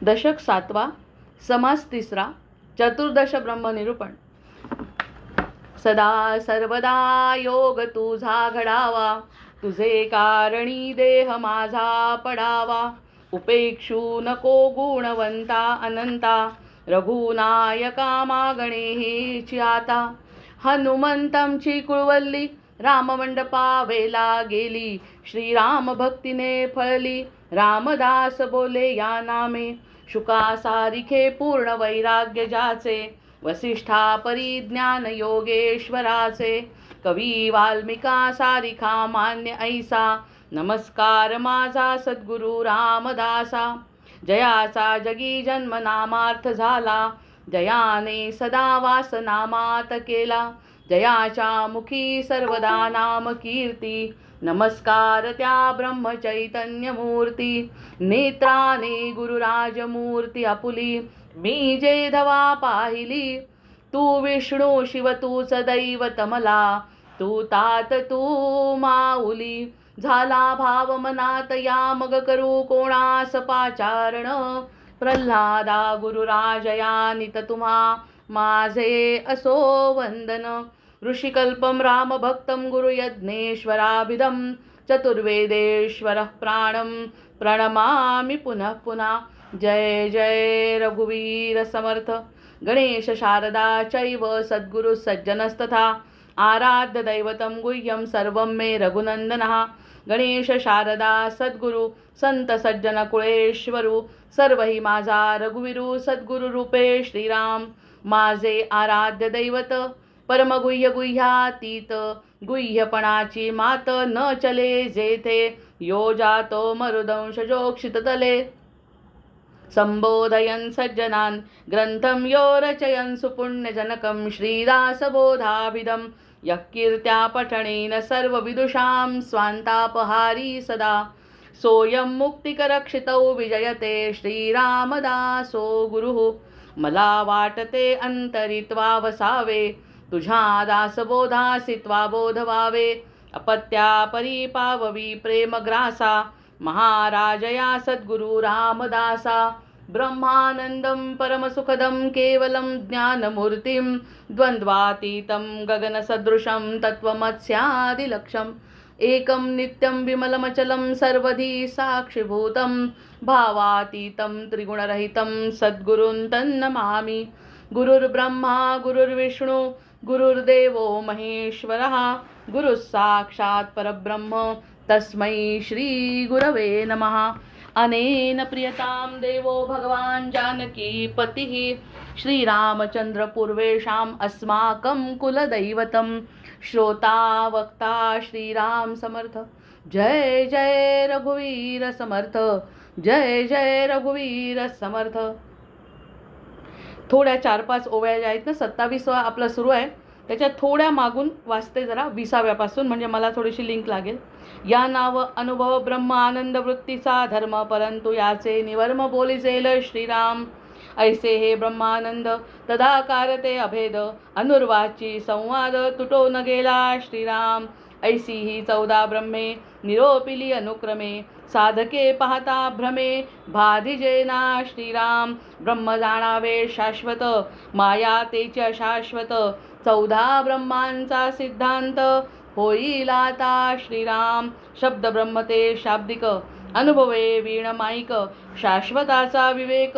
दशक 7वा, समास 3रा, चतुर्दश ब्रह्मनिरूपण. सदा सर्वदा योग तुझा घडावा, तुझे कारणी देह माझा पडावा. उपेक्षू नको गुणवंता अनंता, रघुनायका मागणे हेची आता. हनुमंतांची कुळवल्ली राममंडपा वेला गेली, श्रीराम भक्तीने फळली. रामदास बोले या नामे, शुका सारिखे पूर्ण वैराग्य ज्याचे. वसिष्ठा परिज्ञान योगेश्वराचे, कवी वाल्मिका सारिखा मान्य ऐसा. नमस्कार माझा सद्गुरु रामदासा, जयाचा जगी जन्म नामार्थ झाला. जयाने सदा वास नामात केला, जयाच्या मुखी सर्वदा नाम कीर्ती. नमस्कार त्या ब्रह्मचैतन्य मूर्ती, नेत्राने गुरुराजमूर्ती आपुली. मी जे धवा पाहिली, तू विष्णू शिव तूच दैवत मला. तू तात तू माऊली, झाला भाव मनात या मग करू कोणास पाचारण. प्रल्हादा गुरुराजया नित तुम्हा माझे असो वंदन. ऋषिकल्पम रामभक्तं गुरुयज्ञेश्वराभिधं, चतुर्वेदेश्वरः प्राणं प्रणमामि पुनः पुनः. जय जय रघुवीर समर्थ. गणेश शारदा चैव सद्गुरु सज्जनस्तथा, आराध्य दैवतं गुह्यं सर्वं मे रघुनंदनः. गणेश शारदा सद्गुरु संत सज्जन कुळेश्वरू, सर्व ही माझा रघुवीरू. सद्गुरु रूपे श्रीराम माझे आराध्य दैवत. परमगुह्य गुह्यातीत, गुह्यपणाची मात न चले जेथे. यो जातो मरुदंश जोक्षित तले, संबोधयन् सज्जनान् ग्रंथं यो रचयन् सुपुण्यजनकं. श्रीदासबोधाभिधं यः कीर्त्या पठनेन सर्वविदुषां स्वान्तापहारी सदा. सोऽयं मुक्तिकरक्षितौ विजयते, श्रीरामदासो गुरुः. मला वाटते अंतरित्वा वसावे, तुझ्या दासबोधासित्वा बोध व्हावे. अपत्या परिपाववी प्रेमग्रासा, महाराजया सद्गुरु रामदासा. ब्रह्मानंदं परमसुखदं केवलं ज्ञानमूर्तिं, द्वन्द्वातीतं गगनसदृशं तत्त्वमस्यादिलक्ष्यम्. एकं नित्यं विमलमचलं सर्वधी साक्षिभूतं, भावातीतं त्रिगुणरहितं सद्गुरुं तन्नमामि. गुरुर्ब्रह्मा गुरुर्विष्णु गुरुर्देवो महेश्वरः, गुरुः साक्षात् परब्रह्म तस्मै श्री गुरवे नमः. अनेन प्रियतां देवो भगवान् जानकीपतिः, श्रीरामचन्द्र पूर्वेषाम् अस्माकं कुलदैवतं. श्रोता वक्ता श्रीराम समर्थ. जय जय रघुवीर समर्थ, जय जय रघुवीर समर्थ. थोड्या 4-5 ओव्या ज्या आहेत ना, 27वा आपला सुरू आहे, त्याच्यात थोड्या मागून वाचते जरा 20व्यापासून, म्हणजे मला थोडीशी लिंक लागेल. या नाव अनुभव ब्रह्म आनंद वृत्तीचा धर्म, परंतु याचे निवर्म बोलिजेल श्रीराम. ऐसे हे ब्रह्मानंद तदाकार ते अभेद, अनुर्वाची संवाद तुटो न गेला श्रीराम. ऐसी ही 14 ब्रह्मे निरोपिली अनुक्रमे, साधके पाहता भ्रमे भाधिजेना श्रीराम. ब्रह्म जाणावे शाश्वत, माया तेची अशाश्वत. 14 ब्रह्मांचा सिद्धांत होईल आता श्रीराम. शब्द ब्रह्म ते शाब्दिक, अनुभवे वीणमाईक. शाश्वताचा विवेक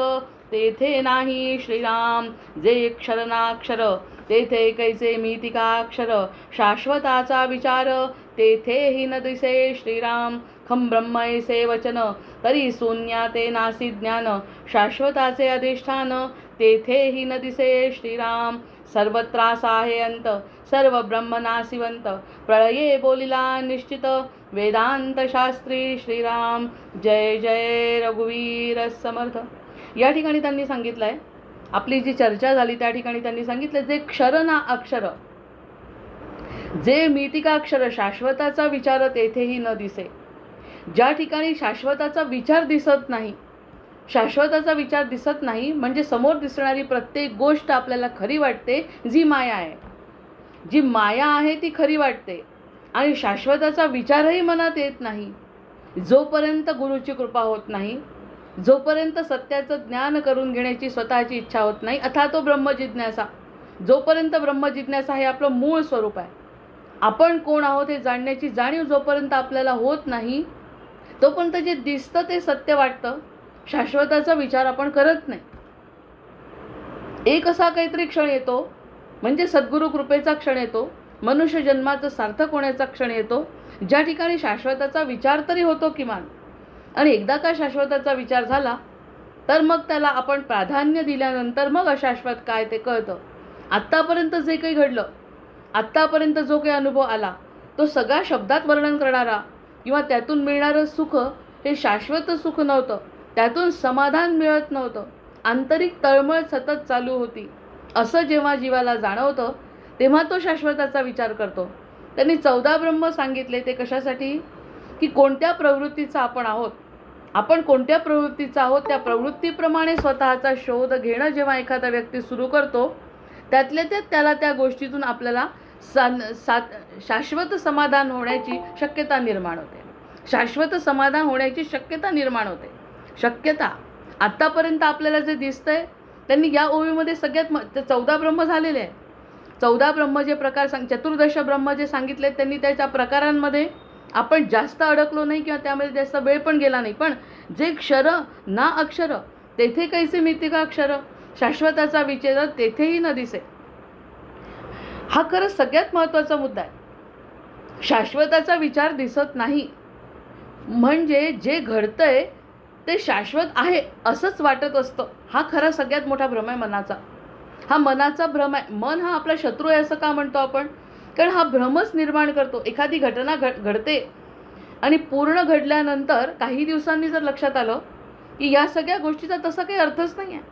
तेथे नाही श्रीराम. जे क्षरनाक्षर तेथे कैसे मितिकाक्षर. शाश्वताचा विचार तेथेही न दिसे श्रीराम. खं ब्रह्म ऐसे वचन, तरी शून्या ते नासी ज्ञान. शाश्वताचे अधिष्ठान तेथेही न दिसे श्रीराम. सर्वत्रास आहे अंत, सर्व ब्रह्म नासिवंत. प्रळये बोलिला निश्चित, वेदांत शास्त्री श्रीराम. जय जय रघुवीर समर्थ. या ठिकाणी त्यांनी सांगितलं आहे, आपली जी चर्चा झाली त्या ठिकाणी त्यांनी सांगितलं, जे क्षर ना अक्षर, जे मितिकाक्षर, शाश्वताचा विचार तेथेही न दिसे. ज्या ठिकाणी शाश्वताचा विचार दिसत नाही, शाश्वताचा विचार दिसत नाही म्हणजे समोर दिसणारी प्रत्येक गोष्ट आपल्याला खरी वाटते, जी माया आहे. जी माया आहे ती खरी वाटते आणि शाश्वताचा विचारही मनात येत नाही. जोपर्यंत गुरुची कृपा होत नाही, जोपर्यंत सत्याचं ज्ञान करून घेण्याची स्वतःची इच्छा होत नाही, अथा तो ब्रह्मजिज्ञासा. जोपर्यंत ब्रह्मजिज्ञासा हे आपलं मूळ स्वरूप आहे, आपण कोण आहोत हे जाणण्याची जाणीव जोपर्यंत आपल्याला होत नाही, तोपर्यंत जे दिसतं ते सत्य वाटतं, शाश्वताचा विचार आपण करत नाही. एक असा काहीतरी क्षण येतो, म्हणजे सद्गुरु कृपेचा क्षण येतो, मनुष्य जन्माचं सार्थक होण्याचा क्षण येतो, ज्या ठिकाणी शाश्वताचा विचार तरी होतो किमान. आणि एकदा का शाश्वताचा विचार झाला तर मग त्याला आपण प्राधान्य दिल्यानंतर मग अशाश्वत काय ते कळतं. आत्तापर्यंत जे काही घडलं, आत्तापर्यंत जो काही अनुभव आला, तो सगळा शब्दात वर्णन करणारा किंवा त्यातून मिळणारं सुख हे शाश्वत सुख नव्हतं, त्यातून समाधान मिळत नव्हतं, आंतरिक तळमळ सतत चालू होती. असं जेव्हा जीवाला जाणवतं तेव्हा तो शाश्वताचा विचार करतो. त्यांनी 14 ब्रह्म सांगितले. ते कशासाठी? की कोणत्या प्रवृत्तीचा आपण आहोत, आपण कोणत्या प्रवृत्तीचा आहोत त्या प्रवृत्तीप्रमाणे स्वतःचा शोध घेणं जेव्हा एखादा व्यक्ती सुरू करतो, त्यातल्या त्यात त्याला त्या गोष्टीतून आपल्याला शाश्वत समाधान होण्याची शक्यता निर्माण होते. शाश्वत समाधान होण्याची शक्यता निर्माण होते. शक्यता आत्तापर्यंत आपल्याला जे दिसतंय, त्यांनी या ओवीमध्ये सगळ्यात 14 ब्रह्म झालेले आहे. 14 ब्रह्म जे प्रकार चतुर्दश ब्रह्म जे सांगितले, त्यांनी त्याच्या प्रकारांमध्ये आपण जास्त अडकलो नाही किंवा त्यामध्ये जास्त वेळ पण गेला नाही. पण जे क्षर ना अक्षर तेथे कैसे मिथिका अक्षर, शाश्वताचा विचार तेथेही न दिसे. हा खरंच सगळ्यात महत्त्वाचा मुद्दा आहे. शाश्वताचा विचार दिसत नाही म्हणजे जे घडतंय ते शाश्वत आहे असंच वाटत असतं. हा खरा सगळ्यात मोठा भ्रम आहे मनाचा. हा मनाचा भ्रम आहे. मन हा आपला शत्रू आहे असं का म्हणतो आपण? कारण हा भ्रमच निर्माण करतो. एखादी घटना घडते आणि पूर्ण घडल्यानंतर काही दिवसांनी जर लक्षात आलं की या सगळ्या गोष्टीचा तसा काही अर्थच नाही आहे,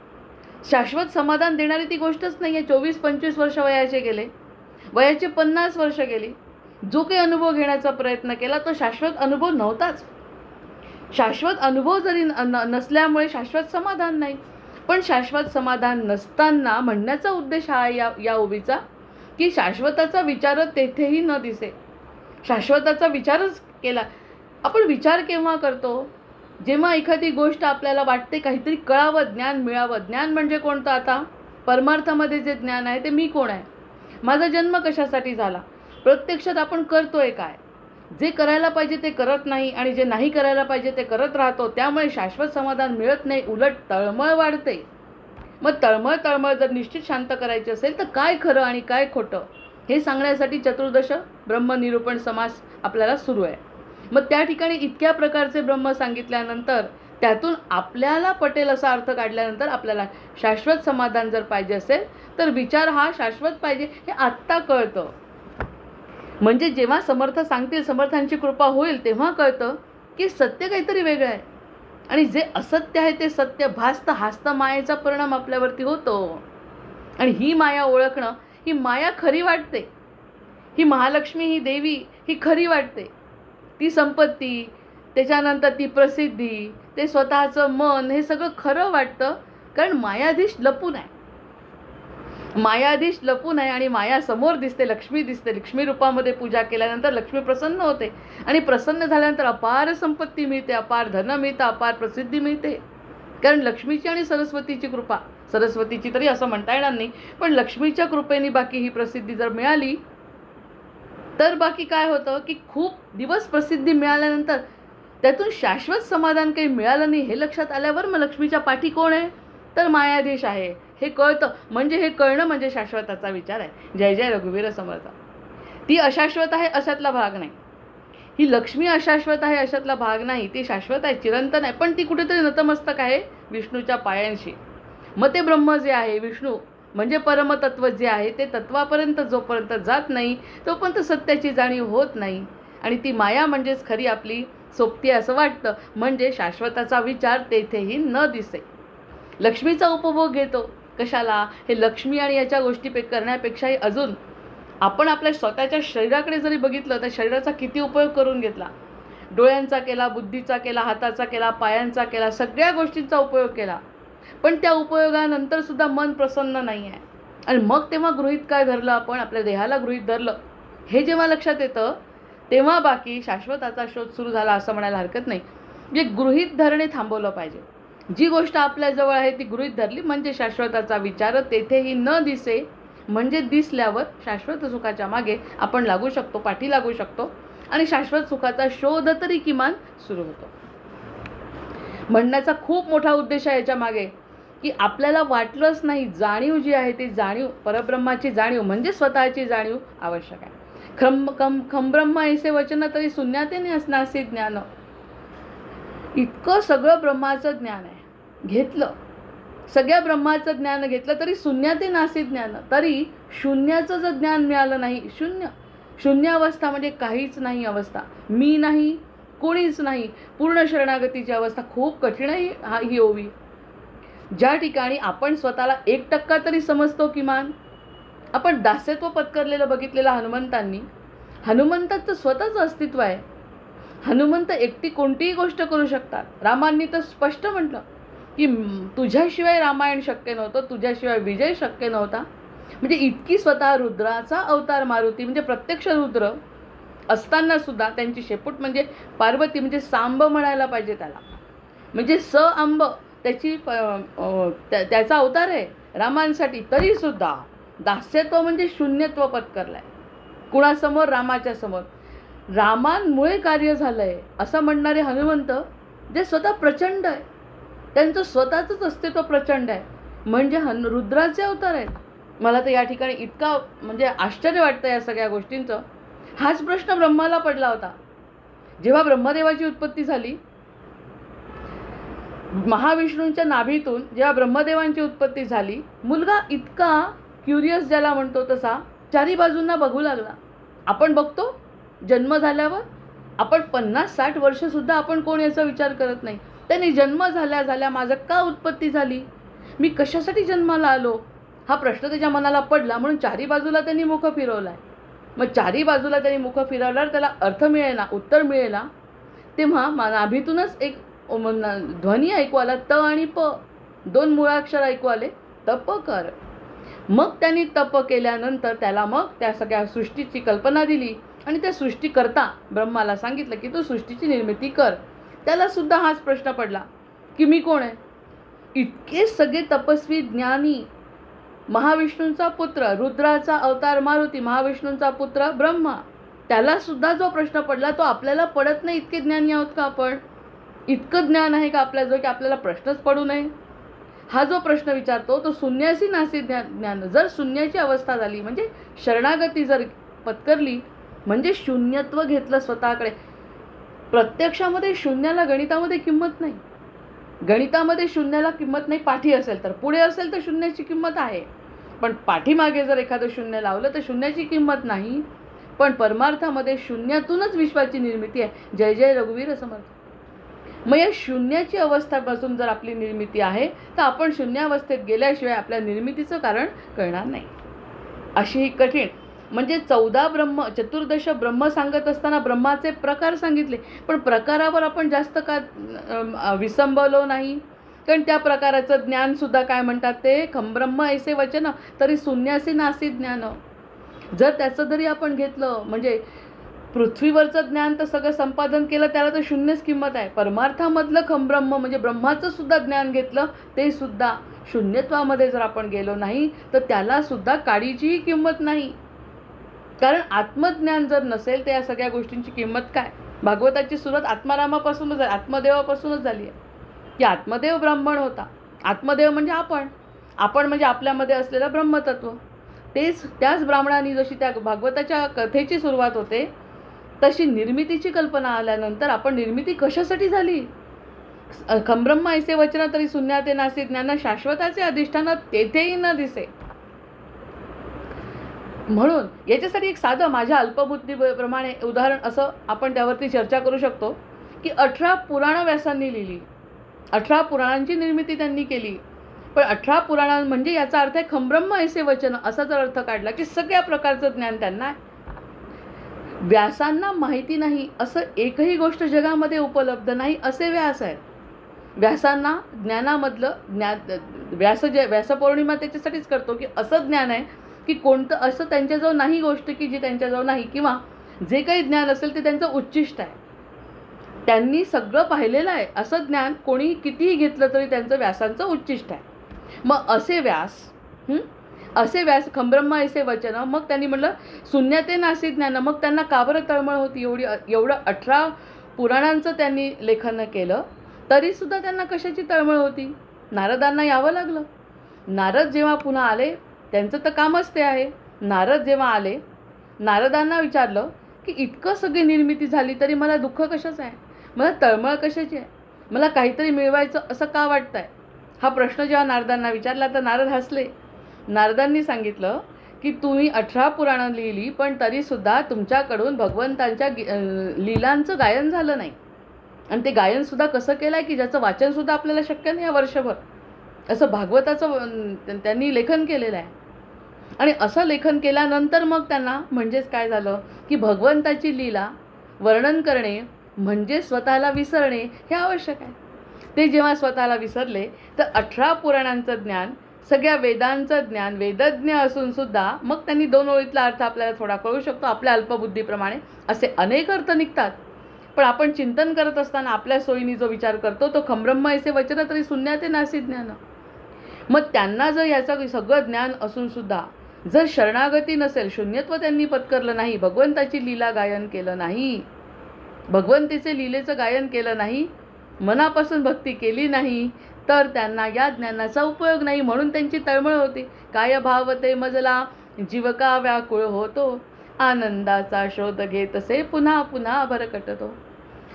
शाश्वत समाधान देणारी ती गोष्टच नाही आहे. 24-25 वर्ष वयाचे गेले, वयाचे 50 वर्ष गेली, जो काही अनुभव घेण्याचा प्रयत्न केला तो शाश्वत अनुभव नव्हताच. शाश्वत अनुभव जरी नसल्यामुळे शाश्वत समाधान नाही. पण शाश्वत समाधान नसताना म्हणण्याचा उद्देश हा या ओवीचा की शाश्वताचा विचार तेथेही न दिसे. शाश्वताचा विचारच केला. आपण विचार केव्हा करतो? जेव्हा एखादी गोष्ट आपल्याला वाटते काहीतरी कळावं, ज्ञान मिळावं. ज्ञान म्हणजे कोणतं? आता परमार्थामध्ये जे ज्ञान आहे ते मी कोण आहे, माझा जन्म कशासाठी झाला, प्रत्यक्षात आपण करतोय काय, जे करायला पाहिजे ते करत नाही आणि जे नाही करायला पाहिजे ते करत राहतो. त्यामुळे शाश्वत समाधान मिळत नाही, उलट तळमळ वाढते. मग तळमळ जर निश्चित शांत करायची असेल तर काय खरं आणि काय खोटं हे सांगण्यासाठी चतुर्दश ब्रह्मनिरूपण समास आपल्याला सुरू आहे. मग त्या ठिकाणी इतक्या प्रकारचे ब्रह्म सांगितल्यानंतर त्यातून आपल्याला पटेल असा अर्थ काढल्यानंतर आपल्याला शाश्वत समाधान जर पाहिजे असेल तर विचार हा शाश्वत पाहिजे हे आत्ता कळतं. म्हणजे जेव्हा समर्थ सांगतील, समर्थांची कृपा होईल, तेव्हा कळतं की सत्य काहीतरी वेगळं आहे आणि जे असत्य आहे ते सत्य भासतं. हासतं मायेचा परिणाम आपल्यावरती होतो. आणि ही माया ओळखणं, ही माया खरी वाटते. ही महालक्ष्मी, ही देवी ही खरी वाटते. ती संपत्ती, त्याच्यानंतर ती प्रसिद्धी, ते स्वतःचं मन, हे सगळं खरं वाटतं. कारण मायाधीश लपून आहे. मायाधीश लपून आहे आणि माया समोर दिसते, लक्ष्मी दिसते. लक्ष्मी रूपामध्ये पूजा केल्यानंतर लक्ष्मी प्रसन्न होते आणि प्रसन्न झाल्यानंतर अपार संपत्ती मिळते, अपार धन मिळतं, अपार प्रसिद्धी मिळते. कारण लक्ष्मीची आणि सरस्वतीची कृपा, सरस्वतीची तरी असं म्हणता येणार नाही, पण लक्ष्मीच्या कृपेने बाकी ही प्रसिद्धी जर मिळाली तर बाकी काय होतं की खूप दिवस प्रसिद्धी मिळाल्यानंतर त्यातून शाश्वत समाधान काही मिळालं नाही हे लक्षात आल्यावर मग लक्ष्मीच्या पाठी कोण आहे तर मायाधीश आहे हे कळतं. म्हणजे हे कळणं म्हणजे शाश्वताचा विचार आहे. जय जय रघुवीर समर्थ. ती अशाश्वत आहे अशातला भाग नाही. ही लक्ष्मी अशाश्वत आहे अशातला भाग नाही. ती शाश्वत आहे, चिरंतन आहे, पण ती कुठेतरी नतमस्तक आहे विष्णूच्या पायांशी. मग ते ब्रह्म जे आहे, विष्णू म्हणजे परमतत्व जे आहे, ते तत्वापर्यंत जोपर्यंत जात नाही तोपर्यंत सत्याची जाणीव होत नाही. आणि ती माया म्हणजेच खरी आपली सोबती असं वाटतं. म्हणजे शाश्वताचा विचार तेथेही न दिसे. लक्ष्मीचा उपभोग घेतो कशाला? हे लक्ष्मी आणि याच्या गोष्टी करण्यापेक्षाही अजून आपण आपल्या स्वतःच्या शरीराकडे जरी बघितलं तर शरीराचा किती उपयोग करून घेतला. डोळ्यांचा केला, बुद्धीचा केला, हाताचा केला, पायांचा केला, सगळ्या गोष्टींचा उपयोग केला. पण त्या उपयोगानंतर सुद्धा मन प्रसन्न नाही आहे. आणि मग तेव्हा गृहीत काय धरलं आपण? आपल्या देहाला गृहीत धरलं. हे जेव्हा लक्षात येतं तेव्हा बाकी शाश्वताचा शोध सुरू झाला असं म्हणायला हरकत नाही. म्हणजे गृहीत धरणे थांबवलं पाहिजे. जी गोष्ट आपल्याजवळ आहे ती गृहीत धरली म्हणजे शाश्वताचा विचार तेथेही न दिसे, म्हणजे दिसल्यावर शाश्वत सुखाच्या मागे आपण लागू शकतो, पाठी लागू शकतो आणि शाश्वत सुखाचा शोध तरी किमान सुरू होतो. म्हणण्याचा खूप मोठा उद्देश आहे याच्या मागे, की आपल्याला वाटलंच नाही, जाणीव जी आहे ती जाणीव, परब्रह्माची जाणीव म्हणजे स्वतःची जाणीव आवश्यक आहे. खंब्रह्म ऐसे वचन तरी शून्याते नासी ज्ञान. इतकं सगळं ब्रह्माचं ज्ञान आहे, घेतलं सगळ्या ब्रह्माचं ज्ञान घेतलं तरी शून्याते नासी ज्ञान, तरी शून्याचं जर ज्ञान मिळालं नाही, शून्य अवस्था म्हणजे काहीच नाही अवस्था, मी नाही कोणीच नाही, पूर्ण शरणागतीची अवस्था खूप कठीण आहे ही ओवी. ज्या ठिकाणी आपण स्वतःला 1% तरी समजतो, किमान आपण दास्यत्व पत्करलेलं बघितलेलं हनुमंताचं स्वतःच अस्तित्व आहे. हनुमंत एकटी कोणतीही गोष्ट करू शकतात. रामांनी तर स्पष्ट म्हटलं की तुझ्याशिवाय रामायण शक्य नव्हतं, तुझ्याशिवाय विजय शक्य नव्हता. म्हणजे इतकी स्वतः रुद्राचा अवतार मारुती म्हणजे प्रत्यक्ष रुद्र असताना सुद्धा त्यांची शेपूट म्हणजे पार्वती म्हणजे सांब म्हणायला पाहिजे त्याला, म्हणजे आंब त्याची त्याचा अवतार आहे रामांसाठी, तरी सुद्धा दास्यत्व म्हणजे शून्यत्व पत्करलंय. कुणासमोर? रामाच्या समोर. रामांमुळे कार्य झालंय असं म्हणणारे हनुमंत जे स्वतः प्रचंड आहे, त्यांचं स्वतःच अस्तित्व प्रचंड आहे, म्हणजे रुद्राचे अवतार आहेत. मला तर या ठिकाणी इतका म्हणजे आश्चर्य वाटतं या सगळ्या गोष्टींचं. हाच प्रश्न ब्रह्माला पडला होता जेव्हा ब्रह्मदेवाची उत्पत्ती झाली. महाविष्णूंच्या नाभीतून जेव्हा ब्रह्मदेवांची उत्पत्ती झाली, मुलगा इतका क्युरियस ज्याला म्हणतो तसा चारी बाजूंना बघू लागला. आपण बघतो जन्म झाल्यावर आपण 50-60 वर्षसुद्धा आपण कोण याचा विचार करत नाही. त्यांनी जन्म झाल्या माझं का उत्पत्ती झाली, मी कशासाठी जन्माला आलो, हा प्रश्न त्याच्या मनाला पडला. म्हणून चारी बाजूला त्यांनी मुख फिरवलाय. मग चारी बाजूला त्यांनी मुख फिरवल्यावर त्याला अर्थ मिळेना, उत्तर मिळेना. तेव्हा नाभीतूनच एक ध्वनी ऐकू आला, त आणि प, 2 मुळाक्षर ऐकू आले, तप कर. मग त्यांनी तप केल्यानंतर त्याला मग त्या सगळ्या सृष्टीची कल्पना दिली आणि त्या सृष्टी करता ब्रह्माला सांगितलं की तू सृष्टीची निर्मिती कर. त्याला सुद्धा हाच प्रश्न पडला की मी कोण आहे. इतके सगळे तपस्वी ज्ञानी, महाविष्णूंचा पुत्र, रुद्राचा अवतार मारुती, महाविष्णूंचा पुत्र ब्रह्मा, त्याला सुद्धा जो प्रश्न पडला तो आपल्याला पडत नाही. इतके ज्ञानी आहोत का आपण? इतकं ज्ञान आहे का आपल्याजवळ की आपल्याला प्रश्नच पडू नये? हा जो प्रश्न विचारतो तो शून्यासी नासी ज्ञान. जर शून्याची अवस्था झाली म्हणजे शरणागती जर पत्करली म्हणजे शून्यत्व घेतलं स्वतःकडे. प्रत्यक्षामध्ये शून्याला गणितामध्ये किंमत नाही. गणितामध्ये शून्याला किंमत नाही. पाठी असेल तर, पुढे असेल तर शून्याची किंमत आहे, पण पाठीमागे जर एखादं शून्य लावलं तर शून्याची किंमत नाही. पण परमार्थामध्ये शून्यातूनच विश्वाची निर्मिती आहे. जय जय रघुवीर समर्थ. मग या शून्याची अवस्थापासून जर आपली निर्मिती आहे तर आपण शून्यावस्थेत गेल्याशिवाय आपल्या निर्मितीचं कारण कळणार नाही. अशी ही कठीण म्हणजे 14 चतुर्दश ब्रह्म सांगत असताना ब्रह्माचे प्रकार सांगितले, पण प्रकारावर आपण जास्त का विसंबवलो नाही. कारण त्या प्रकाराचं ज्ञान सुद्धा काय म्हणतात ते, खंब्रह्म ऐसे वचन तरी शून्यासी नासी ज्ञान. जर त्याचं जरी आपण घेतलं म्हणजे पृथ्वीवरचं ज्ञान तर सगळं संपादन केलं त्याला तर शून्यच किंमत आहे. परमार्थामधलं खंब्रह्म म्हणजे ब्रह्माचं सुद्धा ज्ञान घेतलं ते सुद्धा शून्यत्वामध्ये जर आपण गेलो नाही तर त्याला सुद्धा काडीचीही किंमत नाही. कारण आत्मज्ञान जर नसेल तर या सगळ्या गोष्टींची किंमत काय. भागवताची सुरुवात आत्मारामापासूनच, आत्मदेवापासूनच झाली आहे की आत्मदेव ब्राह्मण होता. आत्मदेव म्हणजे आपण म्हणजे आपल्यामध्ये असलेलं ब्रह्मतत्व. त्याच ब्राह्मणांनी जशी त्या भागवताच्या कथेची सुरुवात होते तशी निर्मितीची कल्पना आल्यानंतर आपण निर्मिती कशासाठी झाली. खंब्रह्म ऐसे वचन तरी शून्याते नासी ज्ञान, शाश्वताचे अधिष्ठान तेथेही न दिसे. म्हणून याच्यासाठी एक साधं माझ्या अल्पबुद्धीप्रमाणे उदाहरण असं आपण त्यावरती चर्चा करू शकतो की 18 पुराणं व्यासांनी लिहिली. 18 पुराणांची निर्मिती त्यांनी केली. पण 18 पुराण म्हणजे याचा अर्थ आहे खंब्रह्म ऐसे वचन असा जर अर्थ काढला की सगळ्या प्रकारचं ज्ञान त्यांना आहे. व्यासांना माहिती नाही असं एकही गोष्ट जगामध्ये उपलब्ध नाही असे व्यास आहेत. व्यासांना ज्ञानामधलं व्यासपौर्णिमा त्याच्यासाठीच करतो की असं ज्ञान आहे की कोणतं असं त्यांच्याजवळ नाही गोष्ट की जी त्यांच्याजवळ नाही, किंवा जे काही ज्ञान असेल ते त्यांचं उच्चिष्ट आहे. त्यांनी सगळं पाहिलेलं आहे असं ज्ञान कोणी कितीही घेतलं तरी त्यांचं व्यासांचं उच्चिष्ट आहे. मग असे व्यास खंब्रह्म ऐसे वचन, मग त्यांनी म्हटलं शून्यते नासी ज्ञान. मग त्यांना का बरं तळमळ होती एवढं 18 पुराणांचं त्यांनी लेखन केलं तरीसुद्धा त्यांना कशाची तळमळ होती? नारदांना यावं लागलं. नारद जेव्हा पुन्हा आले, त्यांचं तर कामच ते आहे. नारद जेव्हा आले, नारदांना विचारलं की इतकं सगळी निर्मिती झाली तरी मला दुःख कशाचं आहे, मला तळमळ कशाची आहे, मला काहीतरी मिळवायचं असं का वाटतंय? हा प्रश्न जेव्हा नारदांना विचारला तर नारद हसले. नारदांनी सांगितलं की तुम्ही 18 पुराणं लिहिली पण तरीसुद्धा तुमच्याकडून भगवंतांच्या लीलांचं गायन झालं नाही. आणि ते गायनसुद्धा कसं केलं आहे की ज्याचं वाचनसुद्धा आपल्याला शक्य नाही आहे वर्षभर. असं भागवताचं त्यांनी लेखन केलेलं आहे. आणि असं लेखन केल्यानंतर मग त्यांना म्हणजेच काय झालं की भगवंताची लीला वर्णन करणे म्हणजे स्वतःला विसरणे हे आवश्यक आहे. ते जेव्हा स्वतःला विसरले तर 18 पुराणांचं ज्ञान, सगळ्या वेदांचं ज्ञान, वेदज्ञ असून सुद्धा मग त्यांनी 2 ओळीतला अर्थ आपल्याला थोडा कळू शकतो आपल्या अल्पबुद्धीप्रमाणे. असे अनेक अर्थ निघतात. पण आपण चिंतन करत असताना आपल्या सोयीने जो विचार करतो तो खंब्रह्म ऐसे वचन तरी शून्यते नासी ज्ञान. मग त्यांना जर याचं सगळं ज्ञान असून सुद्धा जर शरणागती नसेल, शून्यत्व त्यांनी पत्करलं नाही, भगवंताची लीला गायन केलं नाही, भगवंतीचे लीलेचं गायन केलं नाही, मनापासून भक्ती केली नाही, तर त्यांना या ज्ञानाचा उपयोग नाही. म्हणून त्यांची तळमळ होती. काय भावते मजला जीवका व्याकुळ होतो, आनंदाचा शोध घेतसे पुन्हा पुन्हा भरकटतो.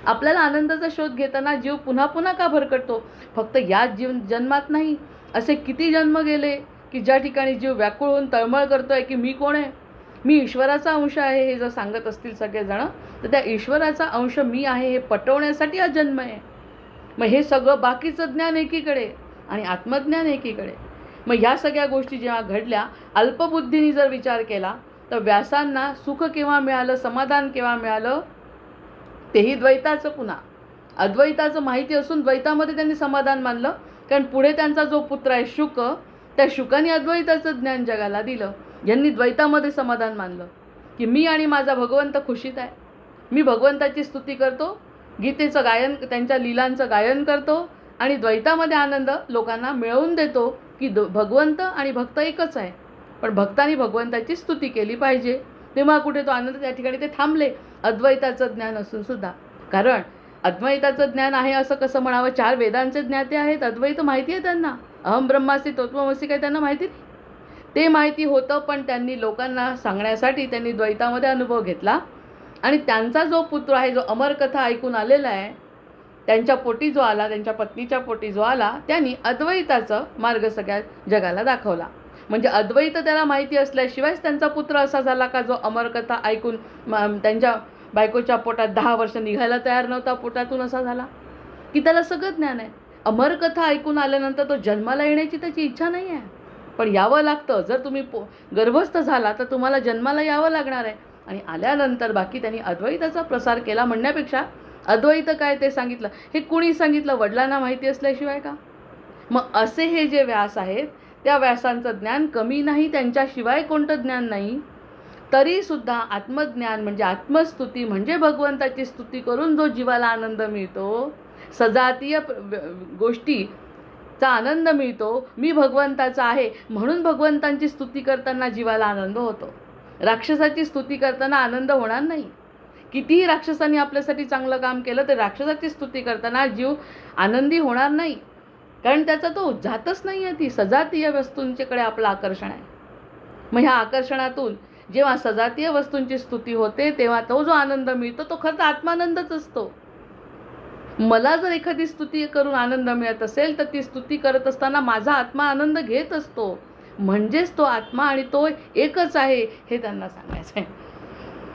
आपल्याला आनंदाचा शोध घेताना जीव पुन्हा पुन्हा का भरकटतो? फक्त याच जन्मात नाही, असे किती जन्म गेले की ज्या ठिकाणी जीव व्याकुळ होऊन तळमळ करतोय की मी कोण आहे, मी ईश्वराचा अंश आहे. हे जर सांगत असतील सगळेजण तर त्या ईश्वराचा अंश मी आहे हे पटवण्यासाठी हा जन्म आहे. मग हे सगळं बाकीचं ज्ञान एकीकडे आणि आत्मज्ञान एकीकडे. मग ह्या सगळ्या गोष्टी जेव्हा घडल्या, अल्पबुद्धीने जर विचार केला तर व्यासांना सुख केव्हा मिळालं, समाधान केव्हा मिळालं, तेही द्वैताचं. पुन्हा अद्वैताचं माहिती असून द्वैतामध्ये त्यांनी समाधान मानलं. कारण पुढे त्यांचा जो पुत्र आहे शुक, त्या शुकाने अद्वैताचं ज्ञान जगाला दिलं. यांनी द्वैतामध्ये समाधान मानलं की मी आणि माझा भगवंत खुशीत आहे, मी भगवंताची स्तुती करतो, गीतेचं गायन, त्यांच्या लीलांचं गायन करतो आणि द्वैतामध्ये आनंद लोकांना मिळवून देतो की भगवंत आणि भक्त एकच आहे. पण भक्तांनी भगवंताची स्तुती केली पाहिजे. तेव्हा कुठे तो आनंद, त्या ठिकाणी ते थांबले अद्वैताचं ज्ञान असून सुद्धा. कारण अद्वैताचं ज्ञान आहे असं कसं म्हणावं? 4 वेदांचे ज्ञाते आहेत, अद्वैत माहिती आहे त्यांना. अहम ब्रह्मासी तत्त्वमसी काही त्यांना माहिती नाही. ते माहिती होतं पण त्यांनी लोकांना सांगण्यासाठी त्यांनी द्वैतामध्ये अनुभव घेतला. आणि त्यांचा जो पुत्र आहे, जो अमरकथा ऐकून आलेला आहे, त्यांच्या पोटी जो आला, त्यांच्या पत्नीच्या पोटी जो आला, त्यांनी अद्वैताचं मार्ग सगळ्या जगाला दाखवला. म्हणजे अद्वैत त्याला माहिती असल्याशिवायच त्यांचा पुत्र असा झाला का जो अमरकथा ऐकून त्यांच्या बायकोच्या पोटात 10 वर्ष निघायला तयार नव्हता, पोटातून असा झाला की त्याला सगळं ज्ञान आहे. अमरकथा ऐकून आल्यानंतर तो जन्माला येण्याची त्याची इच्छा नाही आहे, पण यावं लागतं. जर तुम्ही गर्भस्थ झाला तर तुम्हाला जन्माला यावं लागणार आहे. आणि आल्यानंतर बाकी त्यांनी अद्वैताचा प्रसार केला म्हणण्यापेक्षा अद्वैत काय ते सांगितलं. हे कुणी सांगितलं? वडिलांना माहिती असल्याशिवाय का? मग असे हे जे व्यास आहेत त्या व्यासांचं ज्ञान कमी नाही, त्यांच्याशिवाय कोणतं ज्ञान नाही. तरीसुद्धा आत्मज्ञान म्हणजे आत्मस्तुती म्हणजे भगवंताची स्तुती करून जो जीवाला आनंद मिळतो, सजातीय गोष्टीचा आनंद मिळतो. मी भगवंताचा आहे म्हणून भगवंतांची स्तुती करताना जीवाला आनंद होतो. राक्षसाची स्तुती करताना आनंद होणार नाही. कितीही राक्षसांनी आपल्यासाठी चांगलं काम केलं तर राक्षसाची स्तुती करताना जीव आनंदी होणार नाही. कारण त्याचा तो जातच नाही आहे. ती सजातीय वस्तूंच्याकडे आपलं आकर्षण आहे. मग ह्या आकर्षणातून जेव्हा सजातीय वस्तूंची स्तुती होते तेव्हा तो जो आनंद मिळतो तो खरंच आत्मानंदच असतो. मला जर एखादी स्तुती करून आनंद मिळत असेल तर ती स्तुती करत असताना माझा आत्मा आनंद घेत असतो. म्हणजेच तो आत्मा आणि तो एकच आहे हे त्यांना सांगायचं आहे.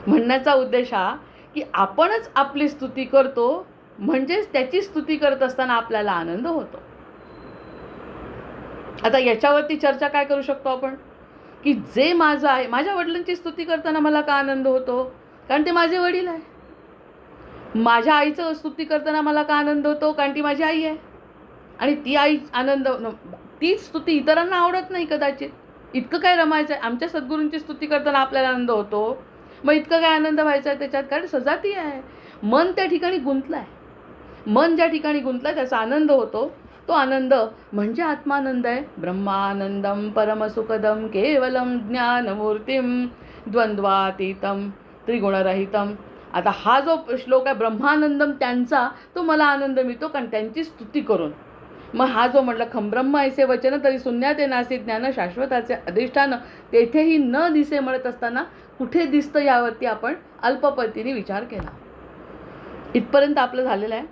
म्हणण्याचा उद्देश हा की आपणच आपली स्तुती करतो म्हणजेच त्याची स्तुती करत असताना आपल्याला आनंद होतो. आता याच्यावरती चर्चा काय करू शकतो आपण की जे माझं आहे, माझ्या वडिलांची स्तुती करताना मला का आनंद होतो? कारण ते माझे वडील आहे. माझ्या आईचं स्तुती करताना मला का आनंद होतो? कारण ती माझी आई आहे. आणि ती आई आनंद, तीच स्तुती इतरांना आवडत नाही कदाचित. इतकं काय रमायचं आहे? आमच्या सद्गुरूंची स्तुती करताना आपल्याला आनंद होतो, मग इतकं काय आनंद व्हायचा आहे त्याच्यात? कारण सजातीय आहे. मन त्या ठिकाणी गुंतलं आहे. मन ज्या ठिकाणी गुंतलं त्याचा आनंद होतो. तो आनंद म्हणजे आत्मानंद आहे. ब्रह्मानंदम परमसुखदम केवलम ज्ञानमूर्तीम द्वंद्वातीतम त्रिगुणरहितम. आता हा जो श्लोक आहे ब्रह्मानंदम त्यांचा, तो मला आनंद मिळतो कारण त्यांची स्तुती करून. मग हा जो म्हटलं खम ब्रह्म ऐसे वचन तरी शून्याते नासी ज्ञान शाश्वताचे अधिष्ठान तेथेही न दिसे म्हणत असताना कुठे दिसतं यावरती आपण अल्पपतीने विचार केला. इथपर्यंत आपलं झालेलं आहे.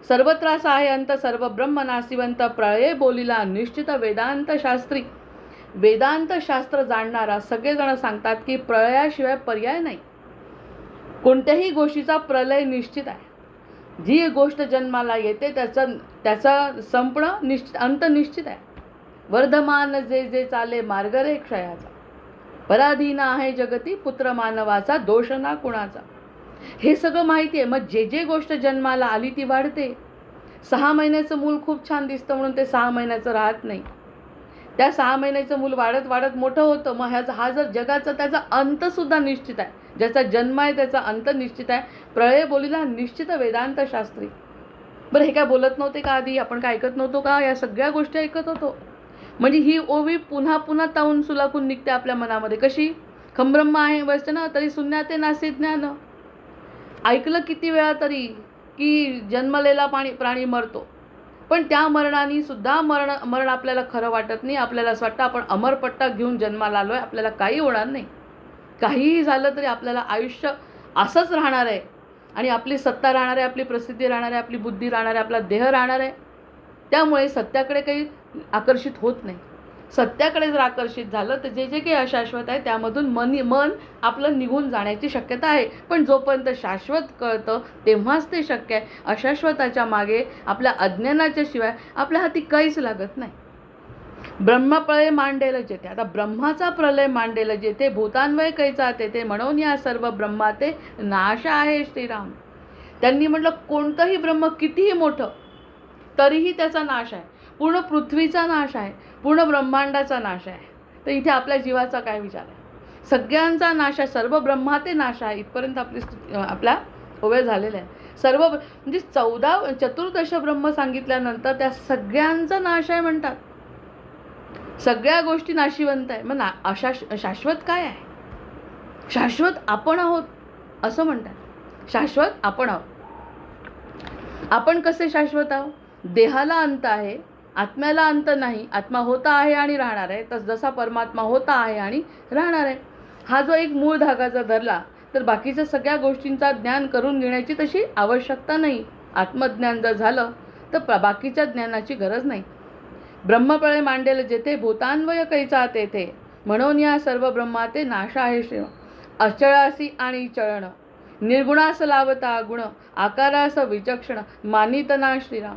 सर्वत्र असा आहे अंत सर्व ब्रह्म नासिवंत प्रळये बोलिला निश्चित वेदांत शास्त्री. वेदांत शास्त्र जाणणारा सगळेजण सांगतात की प्रळयाशिवाय पर्याय नाही. कोणत्याही गोष्टीचा प्रलय निश्चित आहे. जी गोष्ट जन्माला येते त्याचा संपणं निश्चित, अंत निश्चित आहे. वर्धमान जे जे चाले मार्ग रे क्षयाचा, पराधीन आहे जगती पुत्र मानवाचा दोष ना कुणाचा. हे सगळं माहिती आहे. मग जे जे गोष्ट जन्माला आली ती वाढते. 6 महिन्याचं मूल खूप छान दिसतं म्हणून ते 6 महिन्याचं राहत नाही. त्या 6 महिन्याचं मूल वाढत वाढत मोठं होतं. मग हा जर जगाचा त्याचा अंतसुद्धा निश्चित आहे. ज्याचा जन्म आहे त्याचा अंत निश्चित आहे. प्रळय बोलीला निश्चित वेदांत शास्त्री. बरं, हे काय बोलत नव्हते का आधी? आपण काय ऐकत नव्हतो का? या सगळ्या गोष्टी ऐकत होतो. म्हणजे ही ओवी पुन्हा पुन्हा तावून सुलाखून निघते आपल्या मनामध्ये. कशी? खंब्रह्म आहे वचन तरी शून्याते नासी ज्ञान. ऐकलं किती वेळा तरी की जन्मलेला प्राणी मरतो, पण त्या मरणाने सुद्धा मरण आपल्याला खरं वाटत नाही. आपल्याला असं वाटतं आपण अमरपट्टा घेऊन जन्माला आलोय, आपल्याला काही होणार नाही. काहीही झालं तरी आपल्याला आयुष्य असंच राहणार आहे आणि आपली सत्ता राहणार आहे, आपली प्रसिद्धी राहणार आहे, आपली बुद्धी राहणार आहे, आपला देह राहणार आहे. त्यामुळे सत्याकडे काही आकर्षित होत नाही. सत्याकडे जर आकर्षित झालं तर जे जे काही अशाश्वत आहे त्यामधून मन आपलं निघून जाण्याची शक्यता आहे. पण जोपर्यंत शाश्वत कळतं तेव्हाच ते शक्य आहे. अशाश्वताच्या मागे आपल्या अज्ञानाच्या शिवाय आपल्या हाती काहीच लागत नाही. ब्रह्मप्रलय मांडेल जेथे, आता ब्रह्माचा प्रलय मांडेल जेथे भूतान्वय कैचा तेथे म्हणून या सर्व ब्रह्माते नाश आहे श्रीराम. त्यांनी म्हटलं कोणतंही ब्रह्म कितीही मोठं तरीही त्याचा नाश आहे. पूर्ण पृथ्वीचा नाश आहे, पूर्ण ब्रह्मांडाचा नाश आहे. तर इथे आपल्या जीवाचा काय विचार आहे? सगळ्यांचा नाश आहे. सर्व ब्रह्माते नाश आहे. इथपर्यंत आपल्या ओव्या झालेल्या आहे. सर्व म्हणजे 14 चतुर्दश ब्रह्म सांगितल्यानंतर त्या सगळ्यांचा नाश आहे म्हणतात. सगळ्या गोष्टी नाशिवंत आहे. मग शाश्वत काय आहे? शाश्वत आपण आहोत असं म्हणतात. शाश्वत आपण आहोत. आपण कसे शाश्वत आहोत? देहाला अंत आहे, आत्म्याला अंत नाही. आत्मा होता आहे आणि राहणार आहे, तर जसा परमात्मा होता आहे आणि राहणार आहे. हा जो एक मूळ धागा जर धरला तर बाकीच्या सगळ्या गोष्टींचा ज्ञान करून घेण्याची तशी आवश्यकता नाही. आत्मज्ञान जर झालं तर बाकीच्या ज्ञानाची गरज नाही. ब्रह्मप्रलय मांडेल जेथे भूतान्वय कैचा तेथे म्हणून या सर्व ब्रह्माते नाश आहे शिव. अचळासी आणि चळण निर्गुणास लावता गुण आकारास विचक्षण मानितना श्रीराम.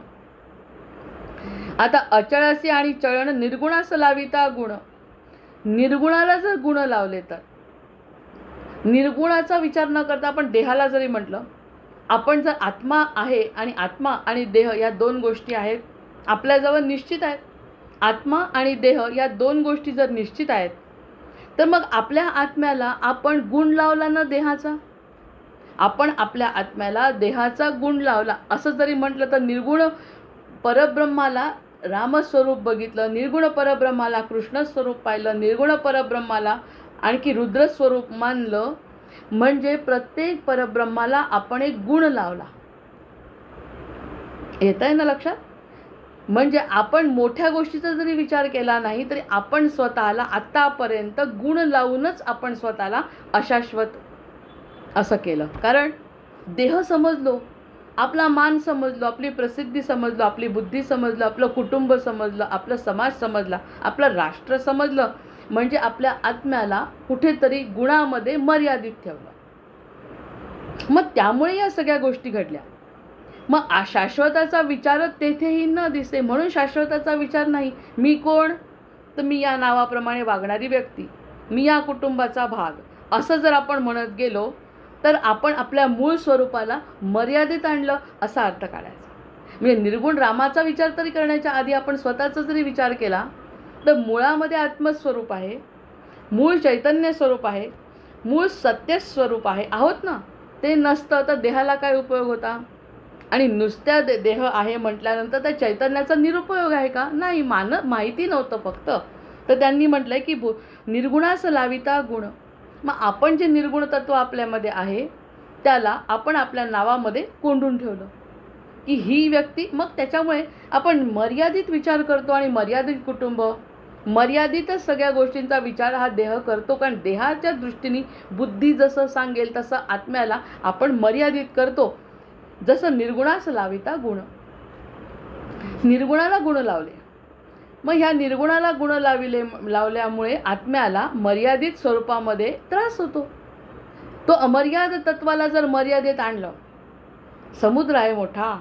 आता अचळासी आणि चळण निर्गुणास लाविता गुण. निर्गुणाला जर गुण लावले तर निर्गुणाचा विचार न करता आपण देहाला जरी म्हटलं, आपण जर आत्मा आहे आणि आत्मा आणि देह या 2 गोष्टी आहेत आपल्याजवळ निश्चित आहेत. आत्मा आणि देह या 2 गोष्टी जर निश्चित आहेत तर मग आपल्या आत्म्याला आपण गुण लावला ना देहाचा. आपण आपल्या आत्म्याला देहाचा गुण लावला असं जरी म्हटलं तर निर्गुण परब्रह्माला रामस्वरूप बघितलं, निर्गुण परब्रह्माला कृष्णस्वरूप पाहिलं, निर्गुण परब्रह्माला आणखी रुद्रस्वरूप मानलं, म्हणजे प्रत्येक परब्रह्माला आपण एक गुण लावला. येत आहे ना लक्षात? म्हणजे आपण मोठ्या गोष्टीचा जरी विचार केला नाही तरी आपण स्वतःला आत्तापर्यंत गुण लावूनच आपण स्वतःला अशाश्वत असं केलं. कारण देह समजलो, आपला मान समजलो, आपली प्रसिद्धी समजलो, आपली बुद्धी समजलो, आपलं कुटुंब समजलं, आपलं समाज समजला, आपलं राष्ट्र समजलं, म्हणजे आपल्या आत्म्याला कुठेतरी गुणामध्ये मर्यादित ठेवलं. मग त्यामुळे या सगळ्या गोष्टी घडल्या. मग शाश्वताचा विचार तेथेही न दिसे म्हणून शाश्वताचा विचार नाही. मी कोण? तर मी या नावाप्रमाणे वागणारी व्यक्ती, मी या कुटुंबाचा भाग, असं जर आपण म्हणत गेलो तर आपण आपल्या मूळ स्वरूपाला मर्यादित आणलं असा अर्थ काढायचा. म्हणजे निर्गुण रामाचा विचार तरी करण्याच्या आधी आपण स्वतःचा जरी विचार केला तर मुळामध्ये आत्मस्वरूप आहे, मूळ चैतन्य स्वरूप आहे, मूळ सत्यस्वरूप आहे, आहोत ना. ते नसतं तर देहाला काय उपयोग होता? आणि नुसत्या देह आहे म्हटल्यानंतर त्या चैतन्याचा निरुपयोग आहे का? नाही, माहिती नव्हतं फक्त. तर त्यांनी म्हटलंय की निर्गुणास लाविता गुण. मग आपण जे निर्गुण तत्व आपल्यामध्ये आहे त्याला आपण आपल्या नावामध्ये कोंडून ठेवलं की ही व्यक्ती. मग त्याच्यामुळे आपण मर्यादित विचार करतो आणि मर्यादित कुटुंब, मर्यादितच सगळ्या गोष्टींचा विचार हा देह करतो. कारण देहाच्या दृष्टीने बुद्धी जसं सांगेल तसं आत्म्याला आपण मर्यादित करतो. जसं निर्गुणास लाविता गुण, निर्गुणाला गुण लावले. मग ह्या निर्गुणाला गुण लावल्यामुळे आत्म्याला मर्यादित स्वरूपामध्ये त्रास होतो. तो अमर्याद तत्वाला जर मर्यादेत आणलं, समुद्र आहे मोठा,